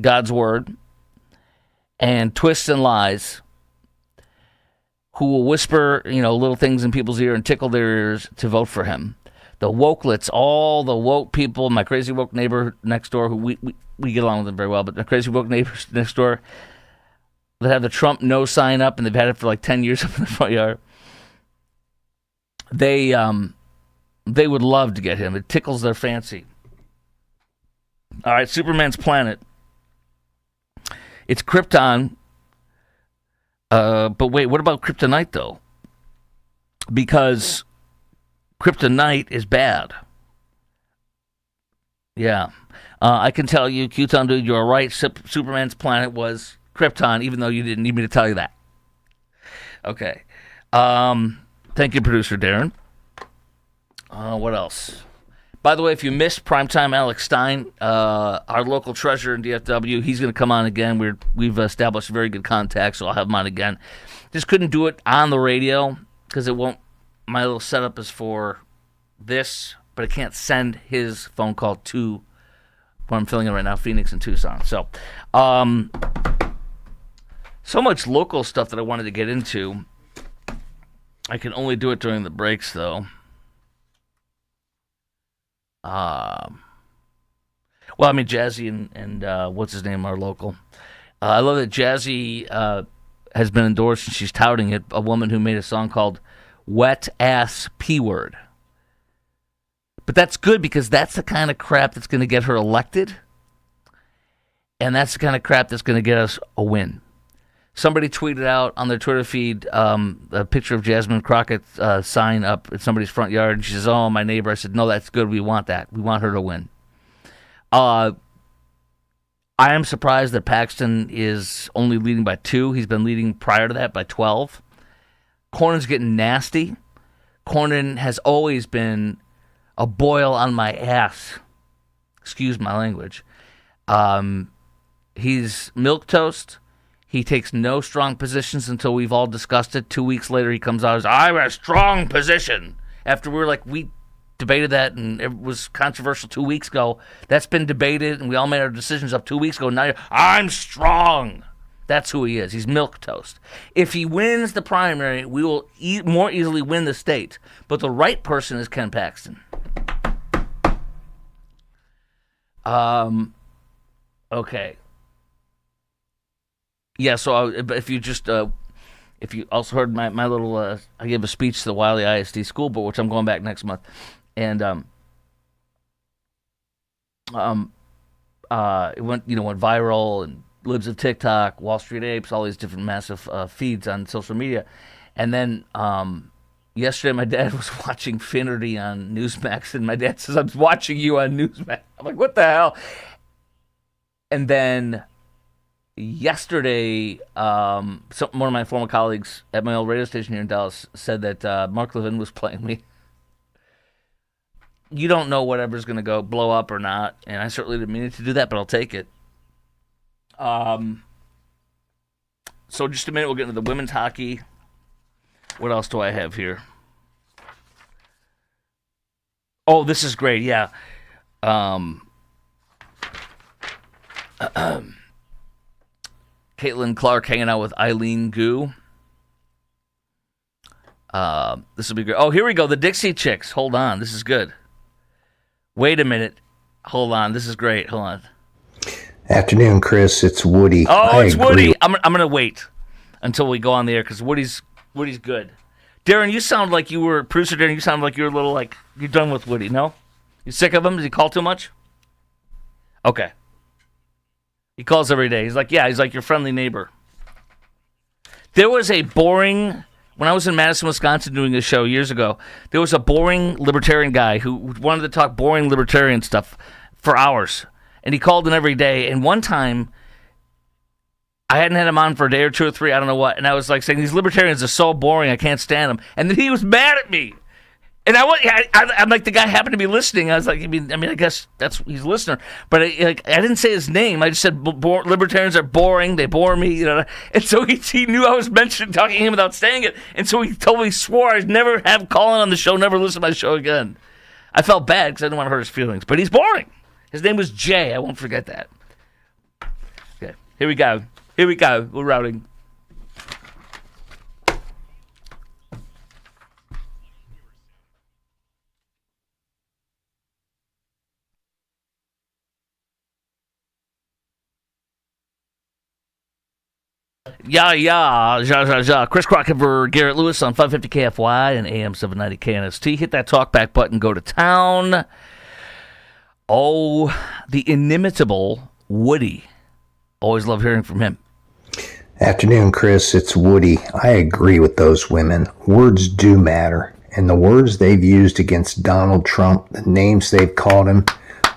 God's word and twists and lies, who will whisper, little things in people's ear and tickle their ears to vote for him. The wokelets, all the woke people, my crazy woke neighbor next door, who we get along with them very well, but the crazy woke neighbors next door that have the Trump no sign up, and they've had it for like 10 years up in the front yard, they would love to get him. It tickles their fancy. All right, Superman's planet. It's Krypton. But wait, what about kryptonite, though? Because kryptonite is bad. Yeah. I can tell you, Q-Town dude, you're right. Superman's planet was Krypton, even though you didn't need me to tell you that. Okay. Thank you, producer Darren. What else? By the way, if you missed Primetime Alex Stein, our local treasurer in DFW, he's going to come on again. We've established very good contact, so I'll have him on again. Just couldn't do it on the radio because it won't. My little setup is for this, but I can't send his phone call to where I'm filling in right now, Phoenix and Tucson. So, so much local stuff that I wanted to get into. I can only do it during the breaks, though. Well, I mean, Jazzy and what's his name are local. I love that Jazzy has been endorsed, and she's touting it, a woman who made a song called Wet Ass P-Word. But that's good because that's the kind of crap that's going to get her elected, and that's the kind of crap that's going to get us a win. Somebody tweeted out on their Twitter feed a picture of Jasmine Crockett's sign up at somebody's front yard. And she says, "Oh, my neighbor." I said, "No, that's good. We want that. We want her to win." I am surprised that Paxton is only leading by 2. He's been leading prior to that by 12. Cornyn's getting nasty. Cornyn has always been a boil on my ass. Excuse my language. He's milquetoast. He takes no strong positions until we've all discussed it. 2 weeks later, he comes out as, "I have a strong position." After we debated that and it was controversial 2 weeks ago. That's been debated and we all made our decisions up 2 weeks ago. Now I'm strong. That's who he is. He's milquetoast. If he wins the primary, we will more easily win the state. But the right person is Ken Paxton. Okay. Yeah, so if you also heard my little, I gave a speech to the Wiley ISD School Board, which I'm going back next month, and it went viral and libs of TikTok, Wall Street Apes, all these different massive feeds on social media, and then Yesterday, my dad was watching Finnerty on Newsmax, and my dad says, I'm watching you on Newsmax. I'm like, what the hell? And then yesterday, one of my former colleagues at my old radio station here in Dallas said that Mark Levin was playing me. You don't know whatever's going to go blow up or not, and I certainly didn't mean it to do that, but I'll take it. So just a minute, we'll get into the women's hockey. What else do I have here? Oh, this is great, yeah. Caitlin Clark hanging out with Eileen Gu. This will be great. Oh, here we go, the Dixie Chicks. Hold on, this is good. Wait a minute. Hold on, this is great. Hold on. Afternoon, Chris. It's Woody. Oh, it's Woody. I'm going to wait until we go on the air because Woody's good. Darren, you sound like you were, producer Darren, you sound like you're a little like, you're done with Woody, no? You sick of him? Does he call too much? Okay. He calls every day. He's like your friendly neighbor. There was a boring, when I was in Madison, Wisconsin doing a show years ago, there was a boring libertarian guy who wanted to talk boring libertarian stuff for hours. And he called in every day. And one time, I hadn't had him on for a day or two or three, I don't know what. And I was like saying, these libertarians are so boring, I can't stand them. And then he was mad at me. And I'm like, the guy happened to be listening. I was like, I guess he's a listener. But I didn't say his name. I just said, libertarians are boring. They bore me. And so he knew I was talking to him without saying it. And so he totally swore I'd never have Colin on the show, never listen to my show again. I felt bad because I didn't want to hurt his feelings. But he's boring. His name was Jay. I won't forget that. Okay, here we go. We're routing. Yeah. Chris Crockett for Garrett Lewis on 550 KFY and AM 790 KNST. Hit that talkback button. Go to town. Oh, the inimitable Woody. Always love hearing from him. Afternoon, Chris. It's Woody. I agree with those women. Words do matter. And the words they've used against Donald Trump, the names they've called him,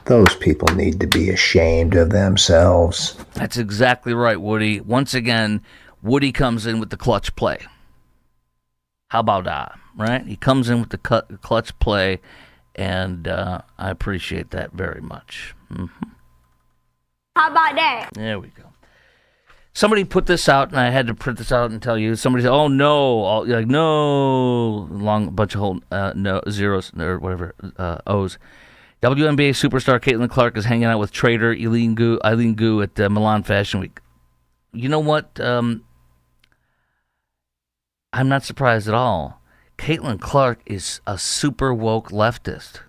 those people need to be ashamed of themselves. That's exactly right, Woody. Once again, Woody comes in with the clutch play. How about that, right? He comes in with the clutch play, and I appreciate that very much. Mm-hmm. How about that? There we go. Somebody put this out, and I had to print this out and tell you. Somebody said, "Oh no!" You're like, "No!" Long bunch of whole no zeros or whatever O's. WNBA superstar Caitlin Clark is hanging out with trader Eileen Gu at Milan Fashion Week. You know what? I'm not surprised at all. Caitlin Clark is a super woke leftist,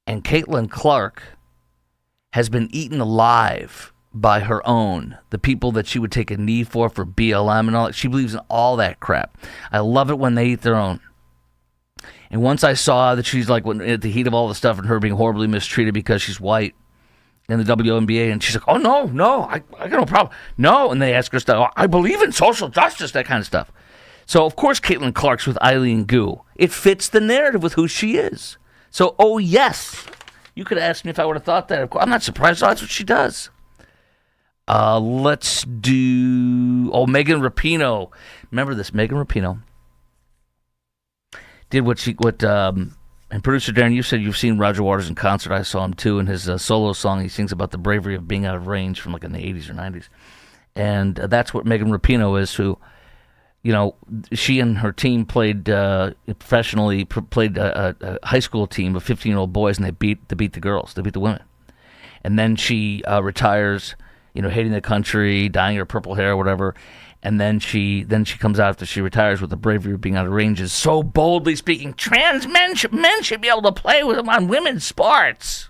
and Caitlin Clark has been eaten alive by her own, the people that she would take a knee for BLM and all that. She believes in all that crap. I love it when they eat their own. And once I saw that she's like at the heat of all the stuff and her being horribly mistreated because she's white in the WNBA, and she's like, "Oh no, I got no problem." No, and they ask her stuff. "I believe in social justice," that kind of stuff. So of course Caitlin Clark's with Eileen Gu. It fits the narrative with who she is. So yes, you could ask me if I would have thought that. Of course, I'm not surprised. That's what she does. Let's do Megan Rapinoe. Remember this, Megan Rapinoe did and producer Darren, you said you've seen Roger Waters in concert. I saw him too in his solo song. He sings about the bravery of being out of range from like in the 80s or 90s. And that's what Megan Rapinoe is, who, she and her team played professionally, played a high school team of 15-year-old boys, and they beat the girls. They beat the women. And then she retires, hating the country, dyeing her purple hair or whatever. And then she comes out after she retires with the bravery of being out of range, is so boldly speaking, trans men should be able to play with them on women's sports.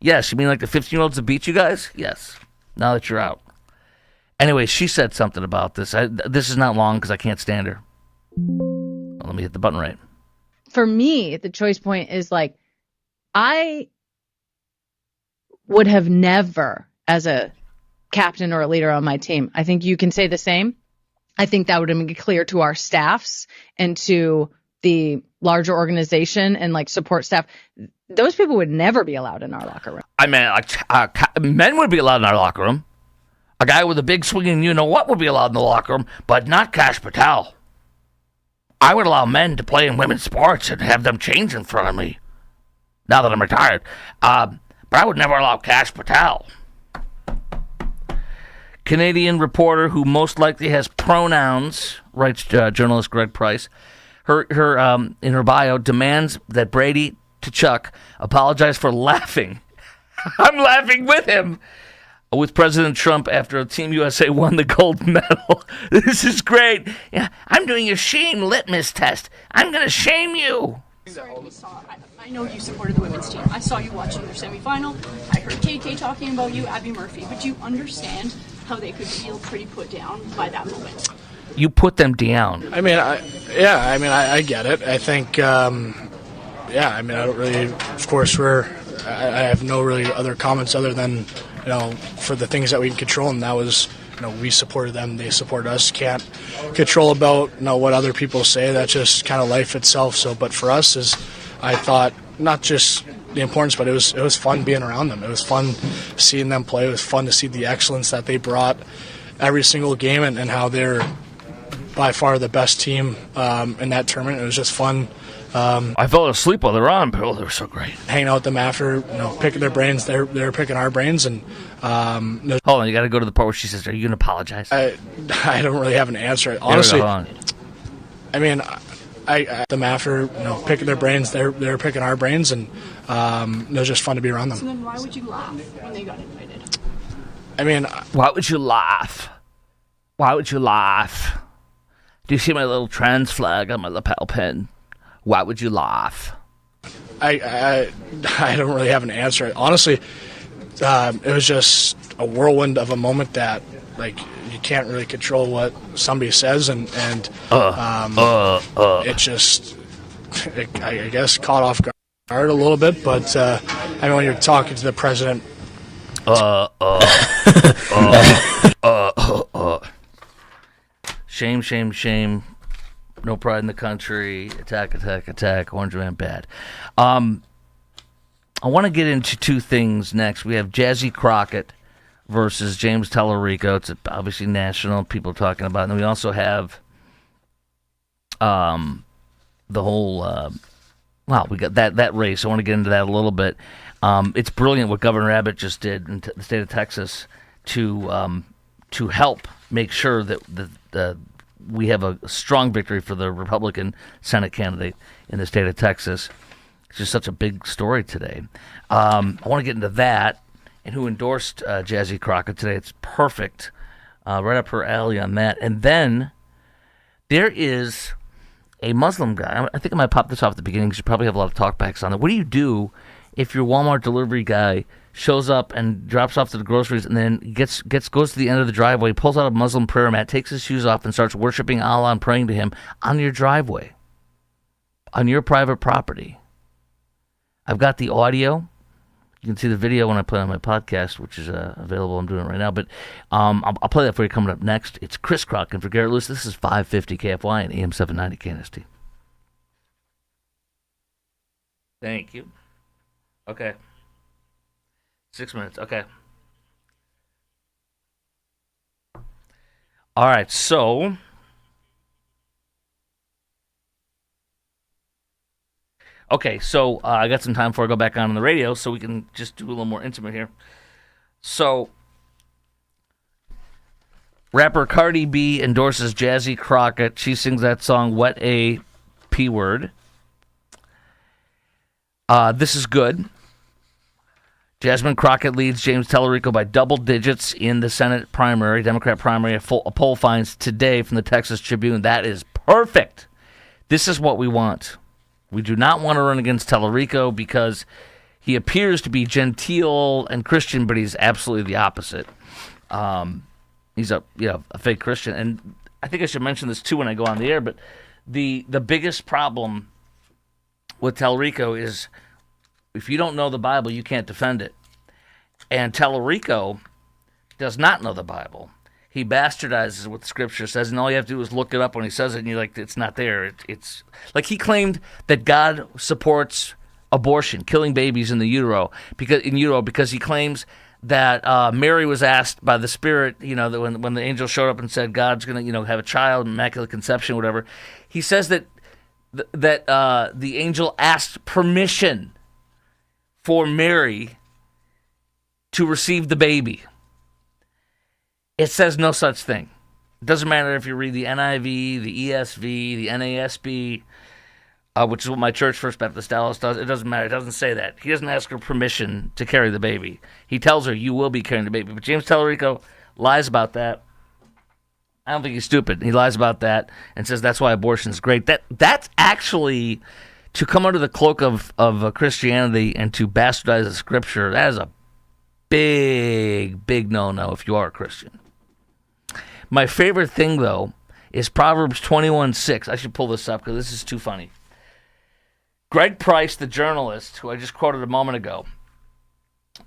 Yes, you mean like the 15-year-olds that beat you guys? Yes, now that you're out. Anyway, she said something about this. This is not long because I can't stand her. Let me hit the button right. For me, the choice point is like, I would have never, as a captain or a leader on my team, I think you can say the same. I think that would have been clear to our staffs and to the larger organization and like support staff. Those people would never be allowed in our locker room. I mean, men would be allowed in our locker room. A guy with a big swinging you-know-what would be allowed in the locker room, but not Kash Patel. I would allow men to play in women's sports and have them change in front of me now that I'm retired. But I would never allow Kash Patel. Canadian reporter who most likely has pronouns, writes journalist Greg Price. Her in her bio demands that Brady Tkachuk apologize for laughing. I'm laughing with him. With President Trump after Team USA won the gold medal. This is great. Yeah, I'm doing a shame litmus test. I'm going to shame you. Sorry, I know you supported the women's team. I saw you watching their semifinal. I heard KK talking about you, Abby Murphy. But do you understand how they could feel pretty put down by that moment? You put them down. I mean, I get it. I think, I don't really, of course, I have no really other comments other than, for the things that we can control, and that was, we supported them, they support us. Can't control about, what other people say. That's just kind of life itself. So, but for us, I thought not just the importance, but it was fun being around them. It was fun seeing them play. It was fun to see the excellence that they brought every single game, and how they're by far the best team in that tournament. It was just fun. I fell asleep while they were on, but they were so great. Hanging out with them after, picking their brains. They're picking our brains, and hold on, you got to go to the part where she says, "Are you going to apologize?" I don't really have an answer, honestly. I mean, I them after, picking their brains. They're picking our brains, and it was just fun to be around them. So then, why would you laugh when they got invited? I mean, why would you laugh? Why would you laugh? Do you see my little trans flag on my lapel pin? Why would you laugh? I don't really have an answer. Honestly, it was just a whirlwind of a moment that, like, you can't really control what somebody says, and it just, I guess, caught off guard a little bit. But I mean, when you're talking to the president, shame, shame, shame. No pride in the country. Attack, attack, attack. Orange Man bad. I want to get into two things next. We have Jazzy Crockett versus James Talarico. It's obviously national. People talking about it. And we also have the whole... we got that race. I want to get into that a little bit. It's brilliant what Governor Abbott just did in the state of Texas to help make sure that we have a strong victory for the Republican Senate candidate in the state of Texas. It's just such a big story today. I want to get into that and who endorsed Jazzy Crockett today. It's perfect, right up her alley on that. And then there is a Muslim guy. I think I might pop this off at the beginning because you probably have a lot of talkbacks on it. What do you do if your Walmart delivery guy shows up and drops off to the groceries and then goes to the end of the driveway, pulls out a Muslim prayer mat, takes his shoes off, and starts worshiping Allah and praying to him on your driveway, on your private property? I've got the audio. You can see the video when I play on my podcast, which is available. I'm doing it right now. But I'll play that for you coming up next. It's Chris Crock, and for Garrett Lewis, this is 550 KFY and AM 790 KNST. Thank you. Okay. 6 minutes. Okay. All right. So I got some time before I go back on the radio, so we can just do a little more intimate here. So, rapper Cardi B endorses Jazzy Crockett. She sings that song, What a P Word. This is good. Jasmine Crockett leads James Talarico by double digits in the Senate primary, Democrat primary. A poll finds today from the Texas Tribune. That is perfect. This is what we want. We do not want to run against Talarico because he appears to be genteel and Christian, but he's absolutely the opposite. He's a fake Christian. And I think I should mention this too when I go on the air, but the biggest problem with Talarico is if you don't know the Bible, you can't defend it. And Talarico does not know the Bible. he bastardizes what the scripture says, and all you have to do is look it up when he says it, and you're like, it's not there. It's like he claimed that God supports abortion, killing babies in the utero, because he claims that Mary was asked by the Spirit, that when the angel showed up and said God's going to, have a child, immaculate conception, whatever. He says that the angel asked permission for Mary to receive the baby. It says no such thing. It doesn't matter if you read the NIV, the ESV, the NASB, which is what my church, First Baptist Dallas, does. It doesn't matter. It doesn't say that. He doesn't ask her permission to carry the baby. He tells her, you will be carrying the baby. But James Talarico lies about that. I don't think he's stupid. He lies about that and says that's why abortion is great. That's actually, to come under the cloak of Christianity and to bastardize the scripture, that is a big, big no-no if you are a Christian. My favorite thing, though, is Proverbs 21:6. I should pull this up because this is too funny. Greg Price, the journalist, who I just quoted a moment ago,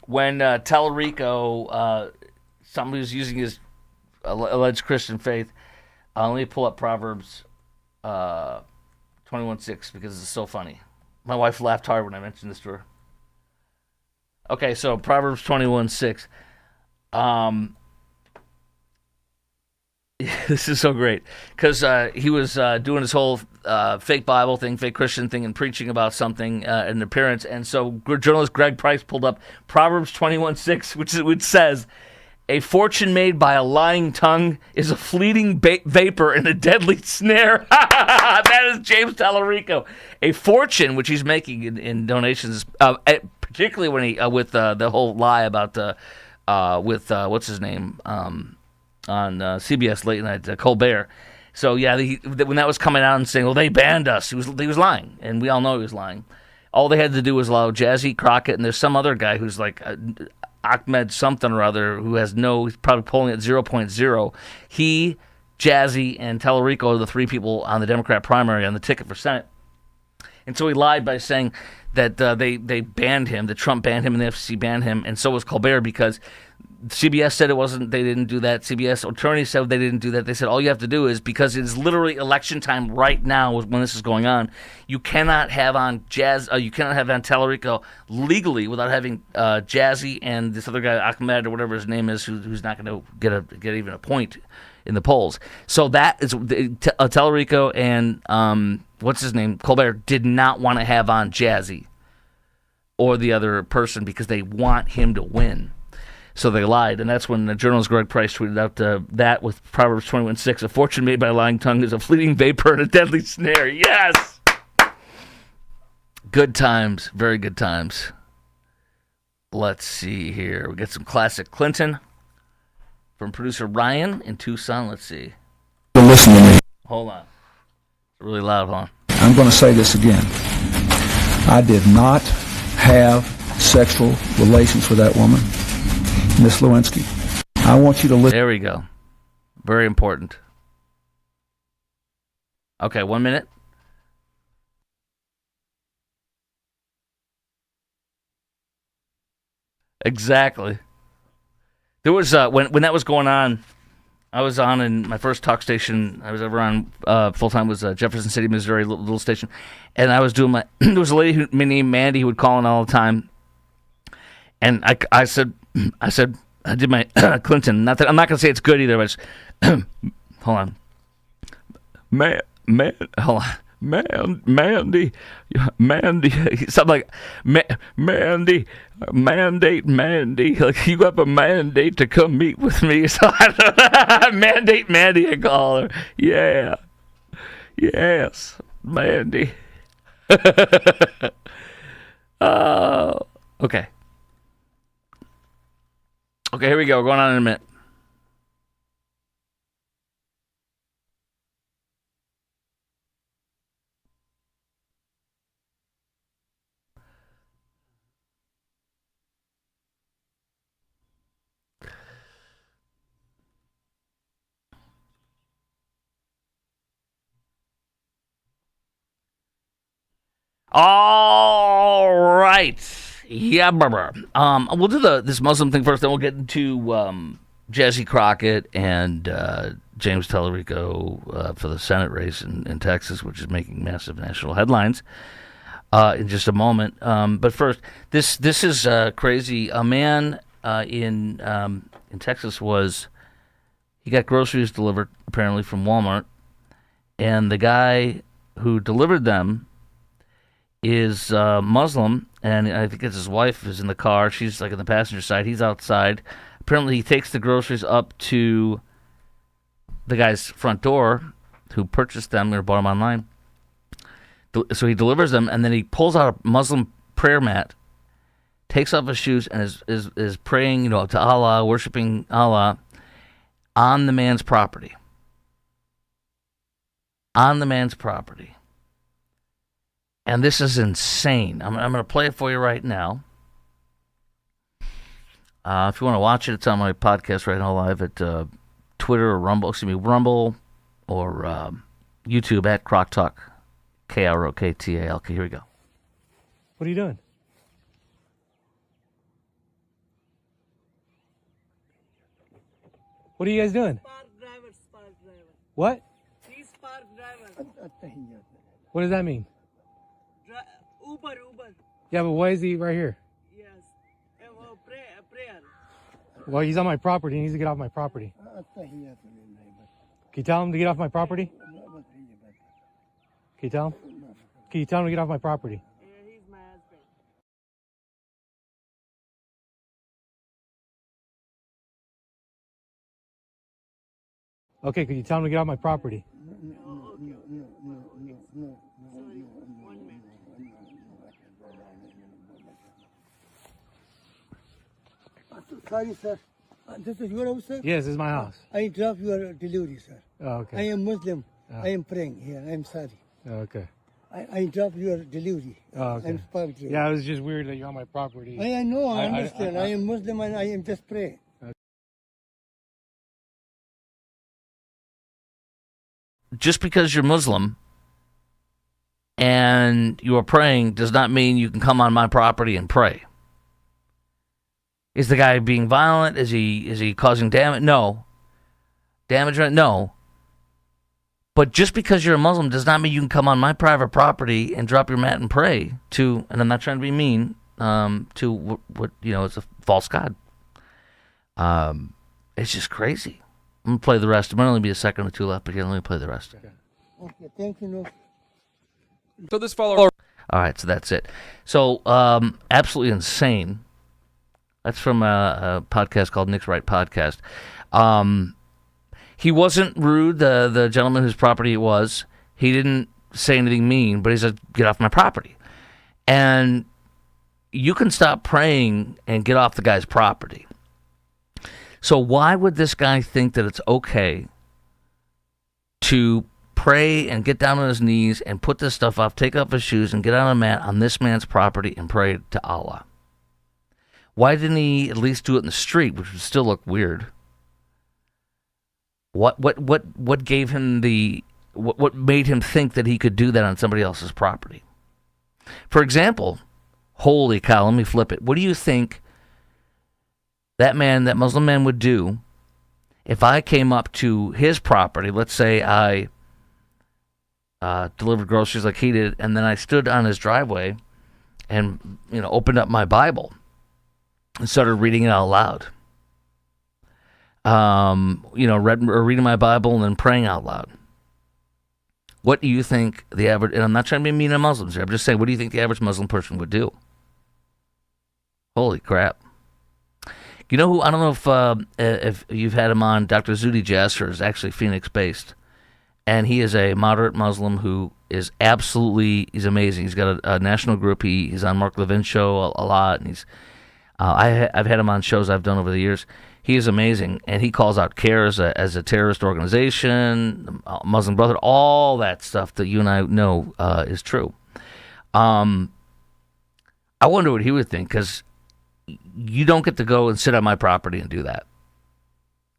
when Talarico, somebody was using his alleged Christian faith, let me pull up Proverbs 21:6 because it's so funny. My wife laughed hard when I mentioned this to her. Okay, so Proverbs 21:6. This is so great because he was doing his whole fake Bible thing, fake Christian thing, and preaching about something in an appearance. And so journalist Greg Price pulled up Proverbs 21:6, which says, "A fortune made by a lying tongue is a fleeting vapor and a deadly snare." That is James Talarico. A fortune, which he's making in donations, particularly when he with the whole lie about with what's his name on CBS late night, Colbert. So yeah, when that was coming out and saying, "Well, they banned us," he was lying, and we all know he was lying. All they had to do was allow Jazzy, Crockett, and there's some other guy who's like Ahmed something or other who has he's probably polling at 0.0. He, Jazzy, and Talarico are the three people on the Democrat primary on the ticket for Senate. And so he lied by saying that they banned him, that Trump banned him and the FCC banned him, and so was Colbert because CBS said it wasn't. They didn't do that. CBS attorneys said they didn't do that. They said all you have to do is, because it's literally election time right now when this is going on, you cannot have on you cannot have on Talarico legally without having Jazzy and this other guy Ahmed or whatever his name is, who's not going to get even a point in the polls. So that is Talarico and what's his name, Colbert, did not want to have on Jazzy or the other person because they want him to win. So they lied, and that's when the journalist Greg Price tweeted out that with Proverbs 21:6, "A fortune made by a lying tongue is a fleeting vapor and a deadly snare." Yes! Good times, very good times. Let's see here. We got some classic Clinton from producer Ryan in Tucson. Let's see. Listen to me. Hold on. It's really loud, hold on. I'm going to say this again. I did not have sexual relations with that woman. Miss Lewinsky, I want you to listen. There we go. Very important. Okay, 1 minute. Exactly. There was when that was going on, I was on in my first talk station I was ever on full time was Jefferson City, Missouri, little station, and I was doing there was a lady named Mandy who would call in all the time, and I said I did my Clinton. Not that I'm not gonna say it's good either, but hold on, hold on. Mandy, something like Mandy, mandate, like you have a mandate to come meet with me. So mandate Mandy, I call her. Yeah, yes, Mandy. Okay. Okay, here we go. We're going on in a minute. All right. Yeah, we'll do this Muslim thing first, then we'll get into Jazzy Crockett and James Talarico for the Senate race in Texas, which is making massive national headlines in just a moment. But first, this is crazy. A man in Texas he got groceries delivered apparently from Walmart, and the guy who delivered them is Muslim, and I think it's his wife is in the car. She's like in the passenger side. He's outside. Apparently, he takes the groceries up to the guy's front door who purchased them or bought them online. So he delivers them, and then he pulls out a Muslim prayer mat, takes off his shoes, and is praying, to Allah, worshiping Allah on the man's property. On the man's property. And this is insane. I'm going to play it for you right now. If you want to watch it, it's on my podcast right now live at Twitter or Rumble or YouTube at Croc Talk, KROKTAL. Here we go. What are you doing? What are you guys doing? Spark driver. What? He's spark driver. What does that mean? Uber. Yeah, but why is he right here? Yes. Prayer. Well, he's on my property. He needs to get off my property. Can you tell him to get off my property? Can you tell him? Can you tell him to get off my property? Yeah, he's my husband. Okay, could you tell him to get off my property? Sorry, sir. This is your house, sir? Yes, this is my house. I drop your delivery, sir. Oh, okay. I am Muslim. Oh. I am praying here. I'm sorry. Oh, okay. I drop your delivery. Oh, okay. I'm spark driver. Yeah, it was just weird that you're on my property. I know, I understand. I am Muslim and I am just praying. Just because you're Muslim and you are praying does not mean you can come on my property and pray. Is the guy being violent? Is he causing damage? No. Damage? No. But just because you're a Muslim does not mean you can come on my private property and drop your mat and pray to, and I'm not trying to be mean, to what it's a false god. It's just crazy. I'm going to play the rest. It might only be a second or two left, but let me play the rest. Okay, thank you. So this follower... All right, so that's it. So, absolutely insane. That's from a podcast called Nick's Right Podcast. He wasn't rude, the gentleman whose property it was. He didn't say anything mean, but he said, get off my property. And you can stop praying and get off the guy's property. So why would this guy think that it's okay to pray and get down on his knees and put this stuff off, take off his shoes, and get on a mat on this man's property and pray to Allah? Why didn't he at least do it in the street, which would still look weird? What gave him what made him think that he could do that on somebody else's property? For example, holy cow, let me flip it. What do you think that Muslim man would do if I came up to his property? Let's say I delivered groceries like he did, and then I stood on his driveway and opened up my Bible and started reading it out loud. Reading my Bible and then praying out loud. What do you think the average, and I'm not trying to be mean to Muslims here, I'm just saying, what do you think the average Muslim person would do? Holy crap. You know who, I don't know if you've had him on, Dr. Zuhdi Jasser is actually Phoenix-based, and he is a moderate Muslim who is he's amazing. He's got a national group. He's on Mark Levin's show a lot, and I've had him on shows I've done over the years. He is amazing, and he calls out CARE as a terrorist organization, Muslim Brotherhood, all that stuff that you and I know is true. I wonder what he would think, because you don't get to go and sit on my property and do that.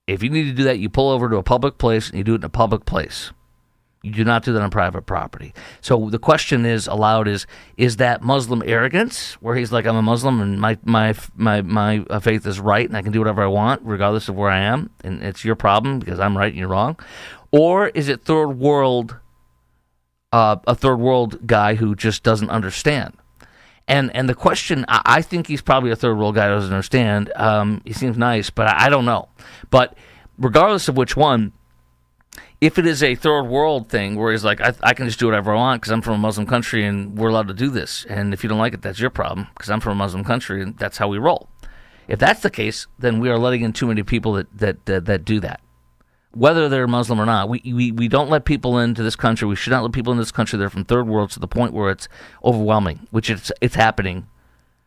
If you need to do that, you pull over to a public place, and you do it in a public place. You do not do that on private property. So the question is aloud is that Muslim arrogance, where he's like, I'm a Muslim and my faith is right and I can do whatever I want regardless of where I am, and it's your problem because I'm right and you're wrong? Or is it a third world guy who just doesn't understand? And the question, I think he's probably a third world guy who doesn't understand. He seems nice, but I don't know. But regardless of which one, if it is a third world thing where he's like, I can just do whatever I want because I'm from a Muslim country and we're allowed to do this, and if you don't like it, that's your problem because I'm from a Muslim country and that's how we roll. If that's the case, then we are letting in too many people that do that, whether they're Muslim or not. We don't let people into this country. We should not let people into this country that are from third world to the point where it's overwhelming, which it's happening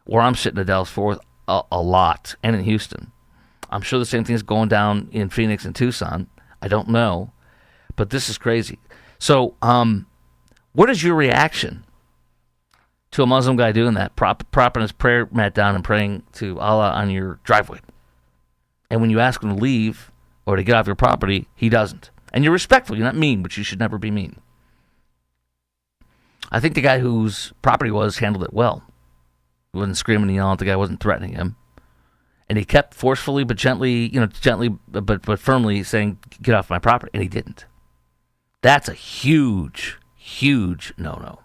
where I'm sitting in Dallas-Fort Worth a lot, and in Houston. I'm sure the same thing is going down in Phoenix and Tucson. I don't know. But this is crazy. So, what is your reaction to a Muslim guy doing that, propping his prayer mat down and praying to Allah on your driveway? And when you ask him to leave or to get off your property, he doesn't. And you're respectful. You're not mean, but you should never be mean. I think the guy whose property was handled it well. He wasn't screaming and yelling. The guy wasn't threatening him. And he kept forcefully but gently but firmly saying, get off my property. And he didn't. That's a huge, huge no-no.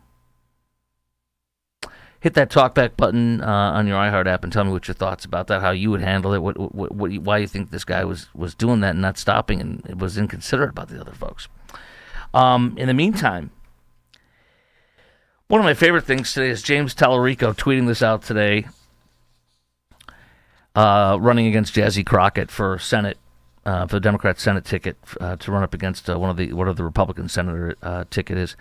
Hit that talkback button on your iHeart app and tell me what your thoughts about that, how you would handle it, why you think this guy was doing that and not stopping and was inconsiderate about the other folks. In the meantime, one of my favorite things today is James Talarico tweeting this out today, running against Jazzy Crockett for Senate. For the Democrat Senate ticket to run up against whatever the Republican senator ticket is.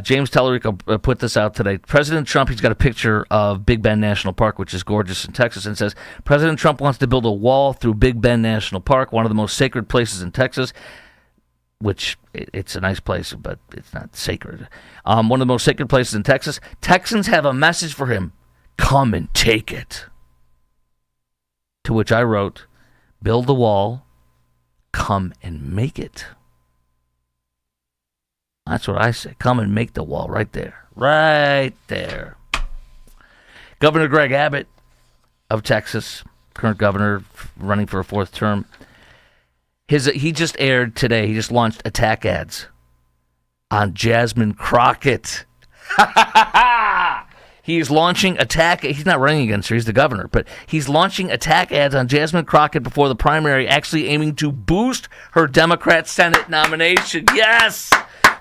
James Talarico put this out today. President Trump, he's got a picture of Big Bend National Park, which is gorgeous in Texas, and says, President Trump wants to build a wall through Big Bend National Park, one of the most sacred places in Texas, which it's a nice place, but it's not sacred. One of the most sacred places in Texas. Texans have a message for him. Come and take it. To which I wrote, build the wall. Come and make it. That's what I say. Come and make the wall right there. Right there. Governor Greg Abbott of Texas, current governor, running for a fourth term, he just aired today, he just launched attack ads on Jasmine Crockett. He's launching attack. He's not running against her. He's the governor. But he's launching attack ads on Jasmine Crockett before the primary, actually aiming to boost her Democrat Senate nomination. Yes!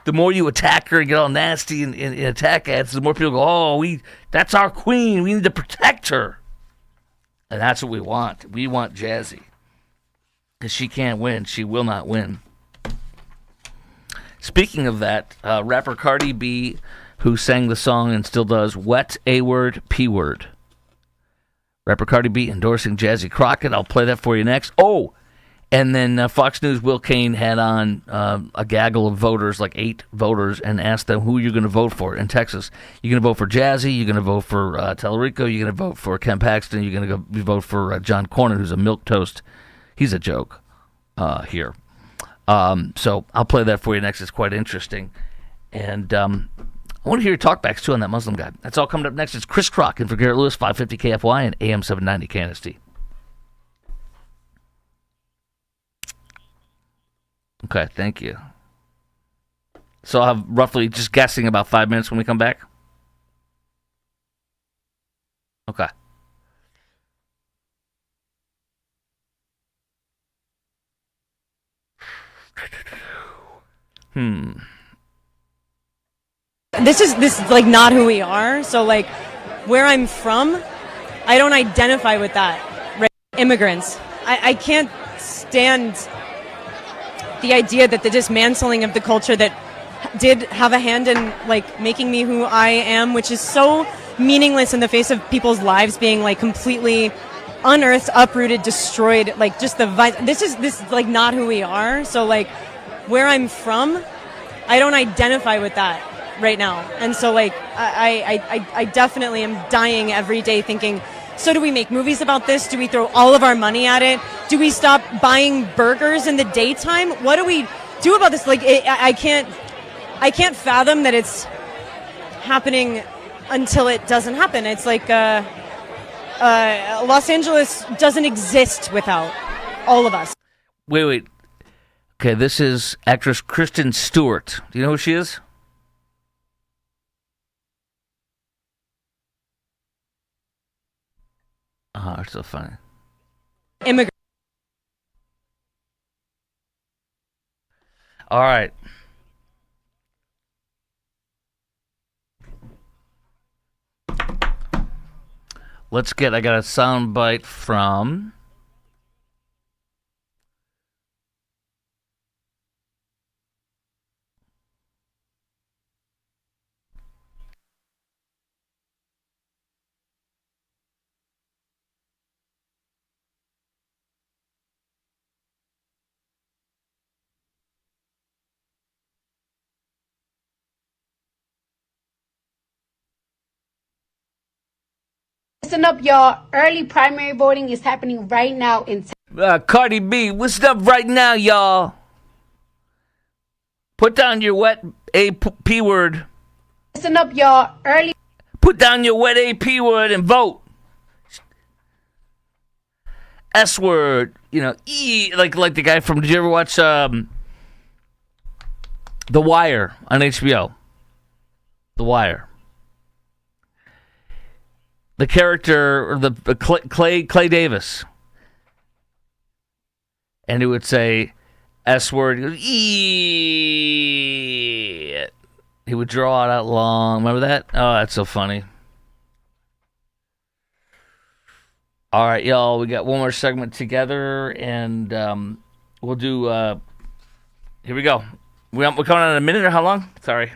The more you attack her and get all nasty in attack ads, the more people go, that's our queen. We need to protect her. And that's what we want. We want Jazzy. Because she can't win. She will not win. Speaking of that, rapper Cardi B, who sang the song and still does, Wet A-Word, P-Word. Rapper Cardi B endorsing Jazzy Crockett. I'll play that for you next. Oh, and then Fox News' Will Cain had on a gaggle of voters, like 8 voters, and asked them who you're going to vote for in Texas. You're going to vote for Jazzy, you're going to vote for Talarico, you're going to vote for Ken Paxton, you're going to vote for John Cornyn, who's a milquetoast. He's a joke here. So I'll play that for you next. It's quite interesting. And I want to hear your talkbacks, too, on that Muslim guy. That's all coming up next. It's Chris Crock in for Garrett Lewis, 550 KFY and AM 790 KNST. Okay, thank you. So I'll have roughly just guessing about 5 minutes when we come back? Okay. This is like not who we are. So like where I'm from, I don't identify with that. Right? Immigrants. I can't stand the idea that the dismantling of the culture that did have a hand in like making me who I am, which is so meaningless in the face of people's lives being like completely unearthed, uprooted, destroyed. Like just this is like not who we are. So like where I'm from, I don't identify with that right now. And so like I definitely am dying every day thinking, so do we make movies about this? Do we throw all of our money at it? Do we stop buying burgers in the daytime? What do we do about this? Like I can't, I can't fathom that it's happening until it doesn't happen. It's like Los Angeles doesn't exist without all of us. Wait. Okay, this is actress Kristen Stewart. Do you know who she is? Oh, it's so funny. Immigrant. All right. I got a sound bite from... Listen up, y'all. Early primary voting is happening right now in Cardi B, what's up right now, y'all? Put down your wet AP word. Listen up, y'all. Early. Put down your wet AP word and vote. S word, like the guy from. Did you ever watch The Wire on HBO? The Wire. The character, or the Clay Davis, and he would say S word. He goes, he would draw it out long. Remember that? Oh, that's so funny. All right, y'all. We got one more segment together, and we'll do. Here we go. We're coming on in a minute, or how long? Sorry.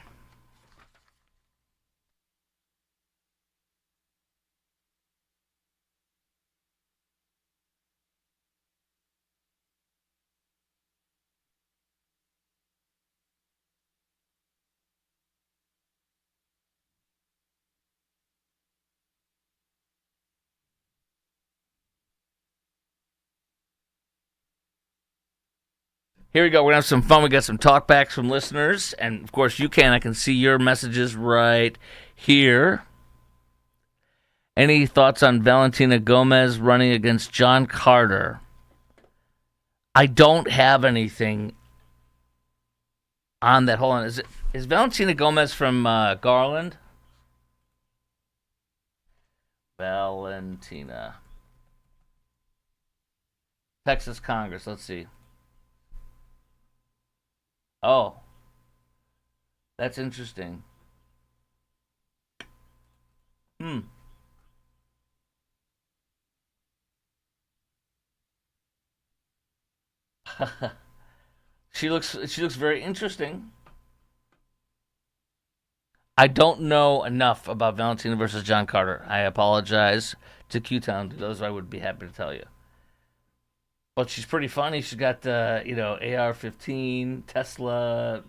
Here we go. We're going to have some fun. We got some talkbacks from listeners. And, of course, I can see your messages right here. Any thoughts on Valentina Gomez running against John Carter? I don't have anything on that. Hold on. Is Valentina Gomez from Garland? Valentina. Texas Congress. Let's see. Oh, that's interesting. She looks very interesting. I don't know enough about Valentina versus John Carter. I apologize to Q-Town. Those I would be happy to tell you. But she's pretty funny. She's got AR-15, Tesla,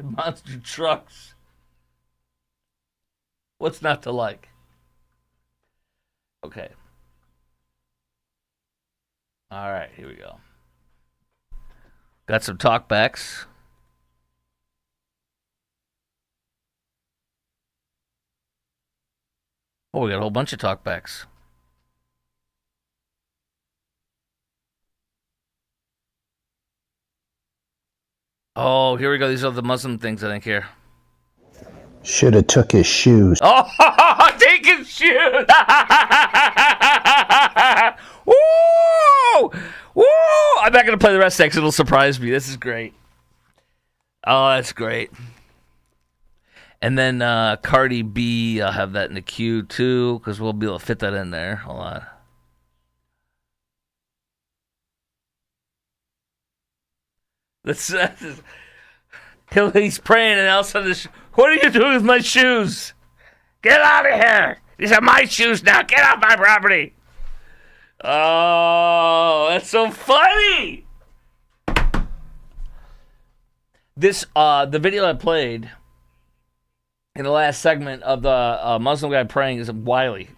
monster trucks. What's not to like? Okay. All right, here we go. Got some talkbacks. Oh, we got a whole bunch of talkbacks. Oh, here we go. These are the Muslim things, I think, here. Should have took his shoes. Oh, take his shoes! Woo! Woo! I'm not going to play the rest of that because it'll surprise me. This is great. Oh, that's great. And then Cardi B, I'll have that in the queue, too, because we'll be able to fit that in there. Hold on. This he's praying, and all of a sudden, what are you doing with my shoes? Get out of here! These are my shoes now. Get off my property! Oh, that's so funny! This the video I played in the last segment of the Muslim guy praying is Wiley.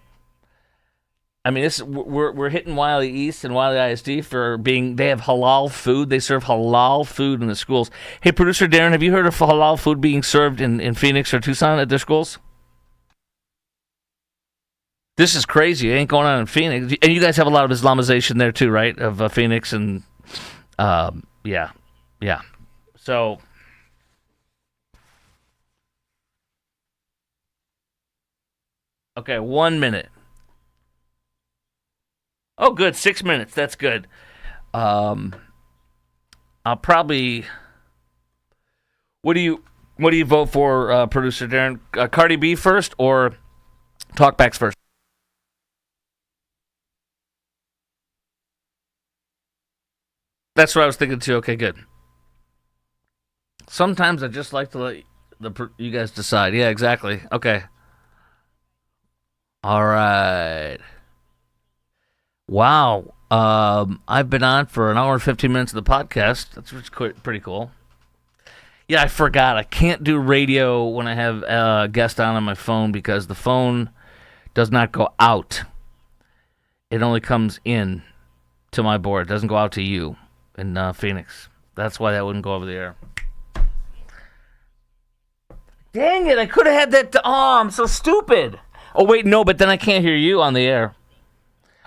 I mean, we're hitting Wiley East and Wiley ISD for being. They have halal food. They serve halal food in the schools. Hey, producer Darren, have you heard of halal food being served in Phoenix or Tucson at their schools? This is crazy. It ain't going on in Phoenix. And you guys have a lot of Islamization there too, right? Of Phoenix and yeah. So. Okay, 1 minute. Oh, good. 6 minutes. That's good. I'll probably. What do you vote for, producer Darren? Cardi B first or Talkbacks first? That's what I was thinking too. Okay, good. Sometimes I just like to let you guys decide. Yeah, exactly. Okay. All right. Wow. I've been on for an hour and 15 minutes of the podcast. That's pretty cool. Yeah, I forgot. I can't do radio when I have a guest on my phone because the phone does not go out. It only comes in to my board. It doesn't go out to you in Phoenix. That's why that wouldn't go over the air. Dang it, I could have had that. Oh, I'm so stupid. Oh, wait, no, but then I can't hear you on the air.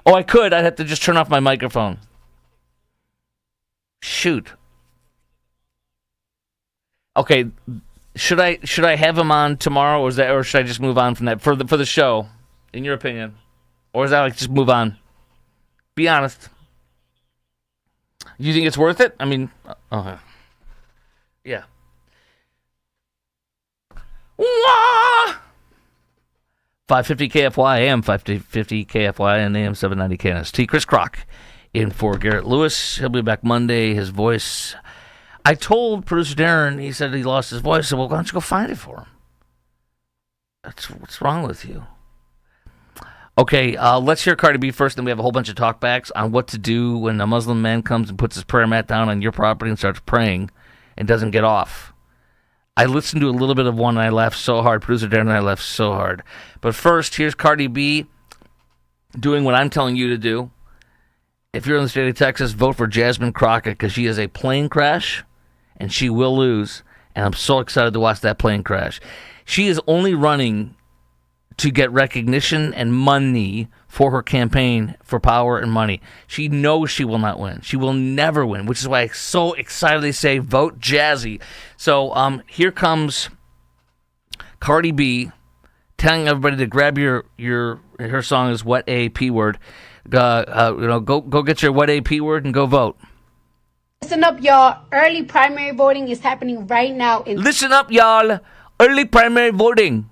Oh, I could. I'd have to just turn off my microphone. Shoot. Okay, should I have him on tomorrow, or should I just move on from that for the show? In your opinion, or is that like just move on? Be honest. You think it's worth it? I mean, yeah. Wah! 550 KFY, AM 550 KFY, and AM 790 KNST. Chris Crock in for Garrett Lewis. He'll be back Monday. His voice. I told producer Darren, he said he lost his voice. I said, well, why don't you go find it for him? What's wrong with you? Okay, let's hear Cardi B first, then we have a whole bunch of talkbacks on what to do when a Muslim man comes and puts his prayer mat down on your property and starts praying and doesn't get off. I listened to a little bit of one and I laughed so hard. Producer Darren and I laughed so hard. But first, here's Cardi B doing what I'm telling you to do. If you're in the state of Texas, vote for Jasmine Crockett because she is a plane crash and she will lose. And I'm so excited to watch that plane crash. She is only running to get recognition and money for her campaign for power and money. She knows she will not win. She will never win, which is why I so excitedly say vote Jazzy. So here comes Cardi B telling everybody to grab her song is What a P Word. Go get your What a P Word and go vote. Listen up, y'all. Early primary voting is happening right now. Listen up, y'all. Early primary voting.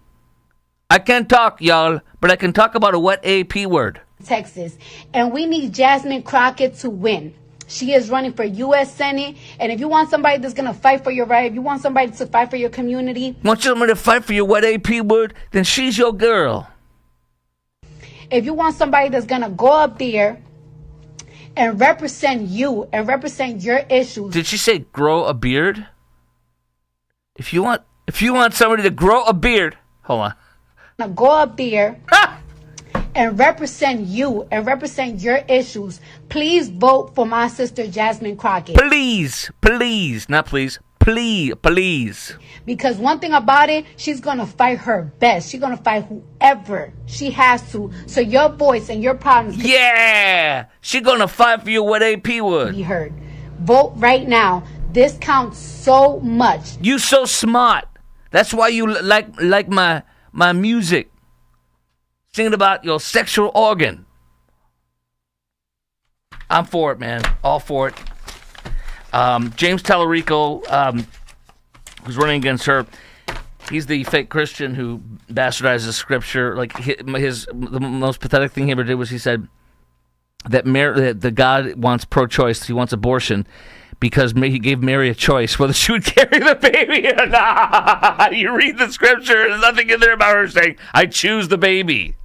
I can't talk, y'all, but I can talk about a What a P Word. Texas. And we need Jasmine Crockett to win. She is running for U.S. Senate. And if you want somebody that's going to fight for your right, if you want somebody to fight for your community. Want somebody to fight for your What a P Word? Then she's your girl. If you want somebody that's going to go up there and represent you and represent your issues. Did she say grow a beard? If you want somebody to grow a beard. Hold on. Now go up there and represent you and represent your issues. Please vote for my sister Jasmine Crockett. Please, not please. Please. Because one thing about it, she's going to fight her best. She's going to fight whoever she has to. So your voice and your problems. Yeah. She's going to fight for you what AP would. Be heard. Vote right now. This counts so much. You so smart. That's why you like my music. Singing about your sexual organ. I'm for it, man. All for it. James Talarico, who's running against her, he's the fake Christian who bastardizes scripture. Like the most pathetic thing he ever did was he said that the God wants pro-choice. He wants abortion because he gave Mary a choice whether she would carry the baby or not. You read the scripture, there's nothing in there about her saying, "I choose the baby."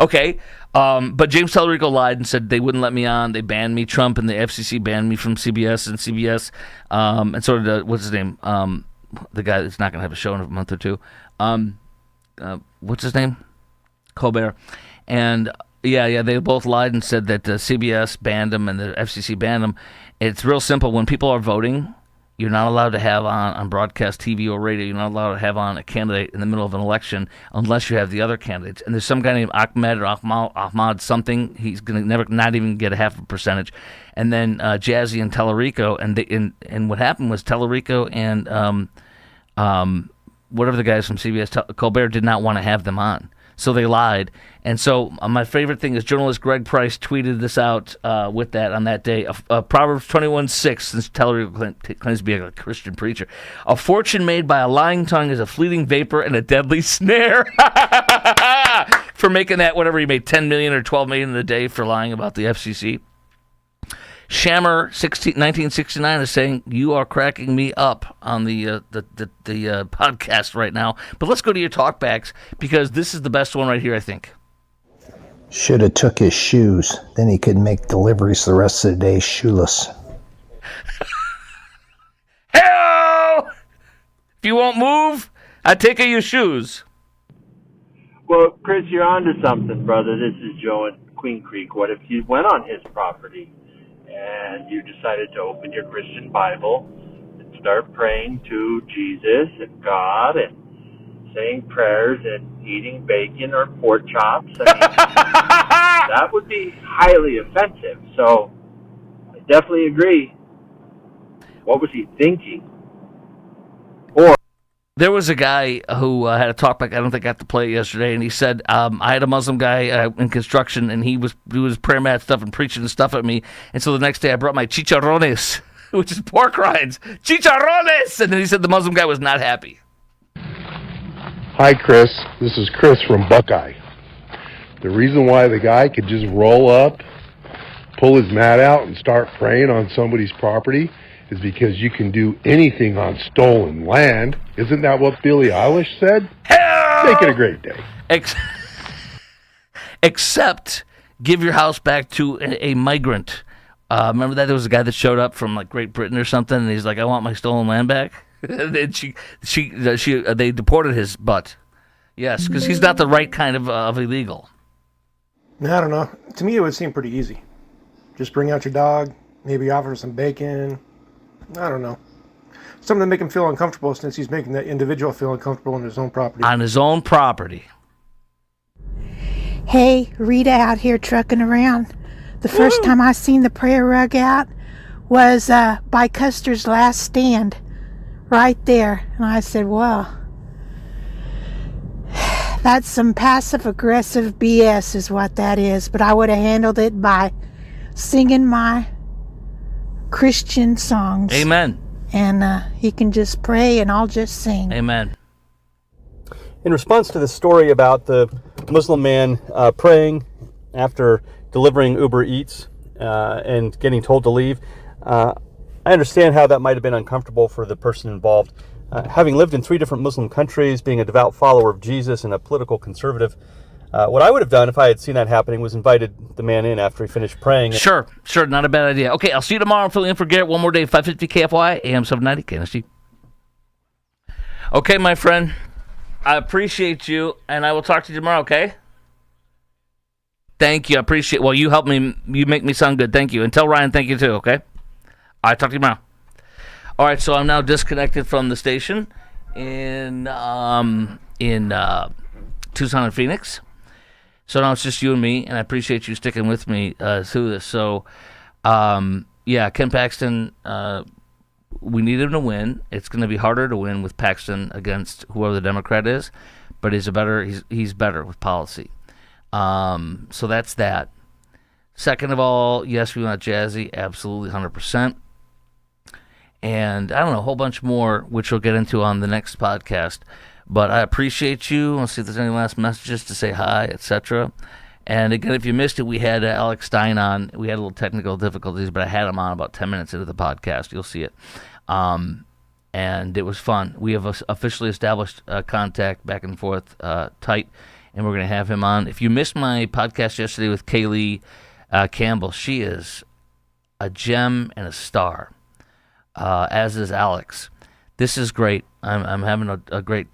Okay. But James Talarico lied and said they wouldn't let me on. They banned me. Trump and the FCC banned me from CBS and CBS. And sort of what's his name? The guy that's not going to have a show in a month or two. What's his name? Colbert. And yeah, they both lied and said that CBS banned them and the FCC banned them. It's real simple. When people are voting, you're not allowed to have on broadcast TV or radio, you're not allowed to have on a candidate in the middle of an election unless you have the other candidates. And there's some guy named Ahmed or Ahmad something. He's going to never not even get a half a percentage. And then Jazzy and Talarico. And what happened was Talarico and whatever the guys from CBS, Colbert, did not want to have them on. So they lied. And so my favorite thing is journalist Greg Price tweeted this out with that on that day. Proverbs 21:6, since Talarico claims to be a Christian preacher. A fortune made by a lying tongue is a fleeting vapor and a deadly snare. For making that, whatever he made, $10 million or $12 million in a day for lying about the FCC. Shammer 1969 is saying, you are cracking me up on the podcast right now. But let's go to your talkbacks, because this is the best one right here, I think. Should have took his shoes. Then he could make deliveries the rest of the day shoeless. Hell! If you won't move, I take your shoes. Well, Chris, you're onto something, brother. This is Joe in Queen Creek. What if you went on his property and you decided to open your Christian Bible and start praying to Jesus and God and saying prayers and eating bacon or pork chops? I mean, that would be highly offensive. So I definitely agree. What was he thinking? There was a guy who had a talkback. I don't think I got to play it yesterday, and he said, I had a Muslim guy in construction, and he was doing prayer mat stuff and preaching and stuff at me. And so the next day I brought my chicharrones, which is pork rinds. Chicharrones! And then he said the Muslim guy was not happy. Hi, Chris. This is Chris from Buckeye. The reason why the guy could just roll up, pull his mat out, and start praying on somebody's property is because you can do anything on stolen land. Isn't that what Billie Eilish said? Hell! Make it a great day. Except give your house back to a migrant. Remember that there was a guy that showed up from like Great Britain or something, and he's like, "I want my stolen land back." And then they deported his butt. Yes, because he's not the right kind of illegal. I don't know. To me, it would seem pretty easy. Just bring out your dog, maybe offer some bacon. I don't know. Something to make him feel uncomfortable, since he's making that individual feel uncomfortable on his own property. On his own property. Hey, Rita out here trucking around. The first time I seen the prayer rug out was by Custer's Last Stand, right there. And I said, well, that's some passive-aggressive BS is what that is. But I would have handled it by singing my Christian songs. Amen. And he can just pray and I'll just sing. Amen. In response to the story about the Muslim man praying after delivering Uber Eats and getting told to leave, I understand how that might have been uncomfortable for the person involved. Having lived in 3 different Muslim countries, being a devout follower of Jesus and a political conservative, what I would have done if I had seen that happening was invited the man in after he finished praying. Sure, not a bad idea. Okay, I'll see you tomorrow. I'm filling in for Garrett one more day, 550 KFY, AM 790, KNSG. Okay, my friend, I appreciate you, and I will talk to you tomorrow, okay? Thank you, I appreciate it. Well, you helped me, you make me sound good, thank you. And tell Ryan thank you too, okay? All right, talk to you tomorrow. All right, so I'm now disconnected from the station in Tucson and Phoenix. So now it's just you and me, and I appreciate you sticking with me through this. So, Ken Paxton, we need him to win. It's going to be harder to win with Paxton against whoever the Democrat is, but he's better with policy. So that's that. Second of all, yes, we want Jazzy, absolutely 100%. And I don't know, a whole bunch more, which we'll get into on the next podcast. But I appreciate you. Let's see if there's any last messages to say hi, etc. And again, if you missed it, we had Alex Stein on. We had a little technical difficulties, but I had him on about 10 minutes into the podcast. You'll see it. And it was fun. We have officially established contact back and forth tight, and we're going to have him on. If you missed my podcast yesterday with Kaylee Campbell, she is a gem and a star, as is Alex. This is great. I'm having a great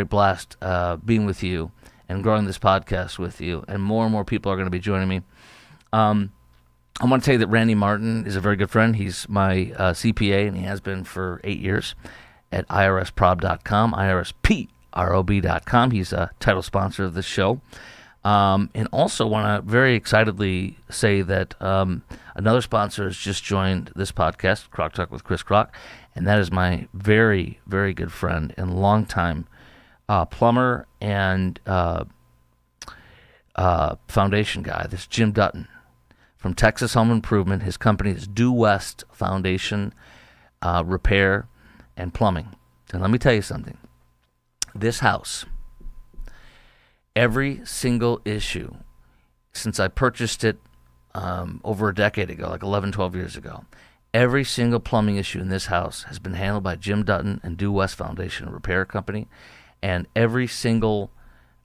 blast being with you and growing this podcast with you, and more people are going to be joining me. I want to tell you that Randy Martin is a very good friend. He's my CPA, and he has been for 8 years at irsprob.com, irsprob.com. He's a title sponsor of this show. And also want to very excitedly say that another sponsor has just joined this podcast, Croc Talk with Chris Croc, and that is my very, very good friend and longtime plumber and foundation guy. This is Jim Dutton from Texas Home Improvement. His company is Due West Foundation Repair and Plumbing. And let me tell you something. This house, every single issue since I purchased it over a decade ago, like 11, 12 years ago, every single plumbing issue in this house has been handled by Jim Dutton and Due West Foundation Repair Company. And every single,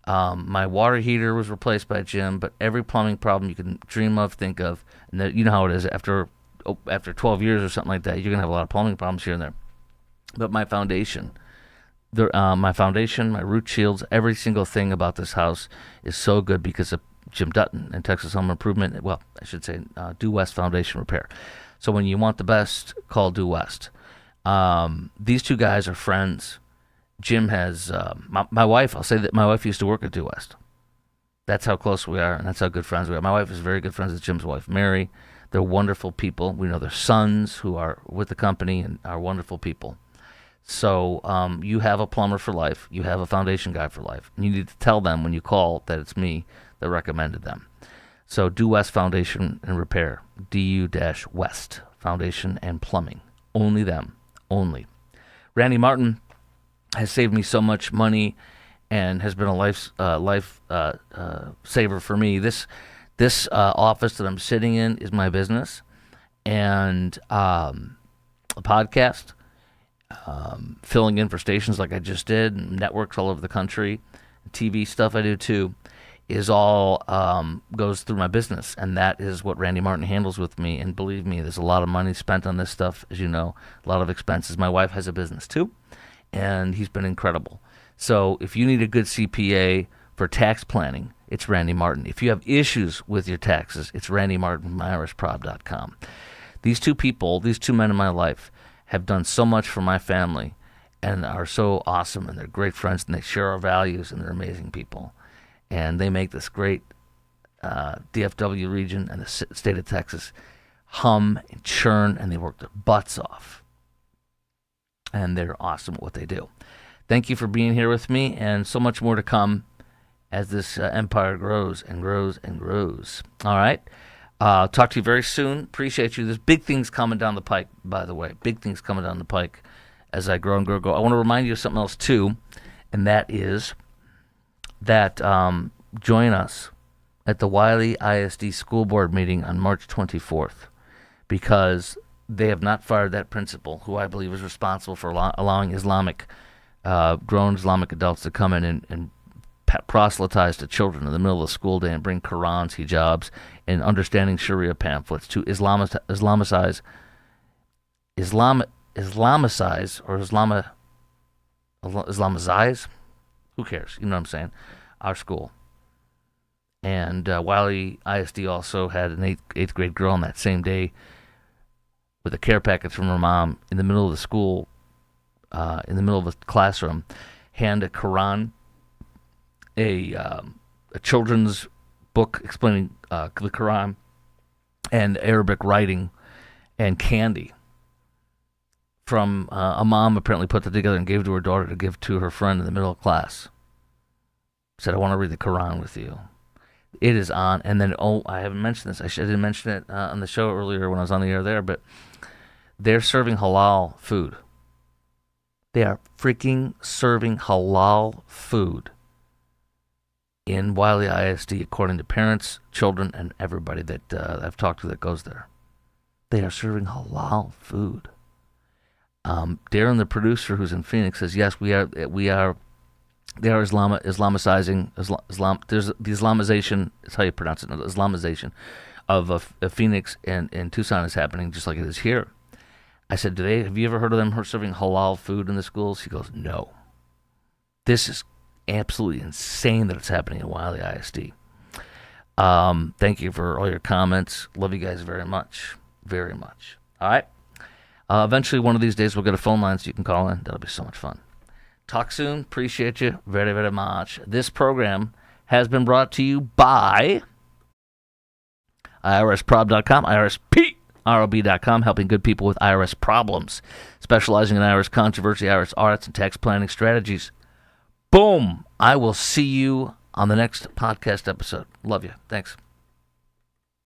my water heater was replaced by Jim, but every plumbing problem you can dream of, think of, and that, you know how it is after 12 years or something like that, you're going to have a lot of plumbing problems here and there. But my foundation, my root shields, every single thing about this house is so good because of Jim Dutton and Texas Home Improvement. Well, I should say Due West Foundation Repair. So when you want the best, call Due West. These two guys are friends. Jim has my wife. I'll say that my wife used to work at Due West. That's how close we are, and that's how good friends we are. My wife is very good friends with Jim's wife, Mary. They're wonderful people. We know their sons who are with the company and are wonderful people. So you have a plumber for life. You have a foundation guy for life. And you need to tell them when you call that it's me that recommended them. So Due West Foundation and Repair, DU-West Foundation and Plumbing. Only them. Only. Randy Martin has saved me so much money and has been a life saver for me. This office that I'm sitting in is my business, and a podcast, filling in for stations like I just did, and networks all over the country, TV stuff I do too, is all goes through my business, and that is what Randy Martin handles with me. And believe me, there's a lot of money spent on this stuff, as you know, a lot of expenses. My wife has a business too, and he's been incredible. So if you need a good CPA for tax planning, it's Randy Martin. If you have issues with your taxes, it's Randy Martin from irsprob.com. These two people, these two men in my life, have done so much for my family and are so awesome, and they're great friends, and they share our values, and they're amazing people. And they make this great DFW region and the state of Texas hum and churn, and they work their butts off. And they're awesome at what they do. Thank you for being here with me, and so much more to come as this empire grows and grows and grows. All right? Talk to you very soon. Appreciate you. There's big things coming down the pike, by the way. Big things coming down the pike as I grow and grow. I want to remind you of something else, too, and that is that join us at the Wiley ISD School Board meeting on March 24th, because they have not fired that principal, who I believe is responsible for allowing grown Islamic adults to come in and proselytize to children in the middle of the school day and bring Qurans, hijabs, and understanding Sharia pamphlets to Islamicize or Islamize? Who cares? You know what I'm saying? Our school. And Wiley ISD also had an eighth grade girl on that same day with a care package from her mom in the middle of the school, in the middle of the classroom, hand a Quran, a children's book explaining the Quran, and Arabic writing, and candy from a mom apparently put that together and gave to her daughter to give to her friend in the middle of class. Said, I want to read the Quran with you. It is on. And then, I haven't mentioned this. I didn't mention it on the show earlier when I was on the air there, but they're serving halal food. They are freaking serving halal food in Wiley ISD, according to parents, children, and everybody that I've talked to that goes there. They are serving halal food. Darren, the producer, who's in Phoenix, says, yes, they are Islamicizing. There's the Islamization, is how you pronounce it, Islamization of Phoenix and Tucson is happening just like it is here. I said, have you ever heard of them serving halal food in the schools? He goes, no. This is absolutely insane that it's happening at Wiley ISD. Thank you for all your comments. Love you guys very much. Very much. All right. Eventually, one of these days, we'll get a phone line so you can call in. That'll be so much fun. Talk soon. Appreciate you very, very much. This program has been brought to you by IRSprob.com, IRSprob.com, helping good people with IRS problems, specializing in IRS controversy, IRS audits, and tax planning strategies. Boom. I will see you on the next podcast episode. Love you. Thanks.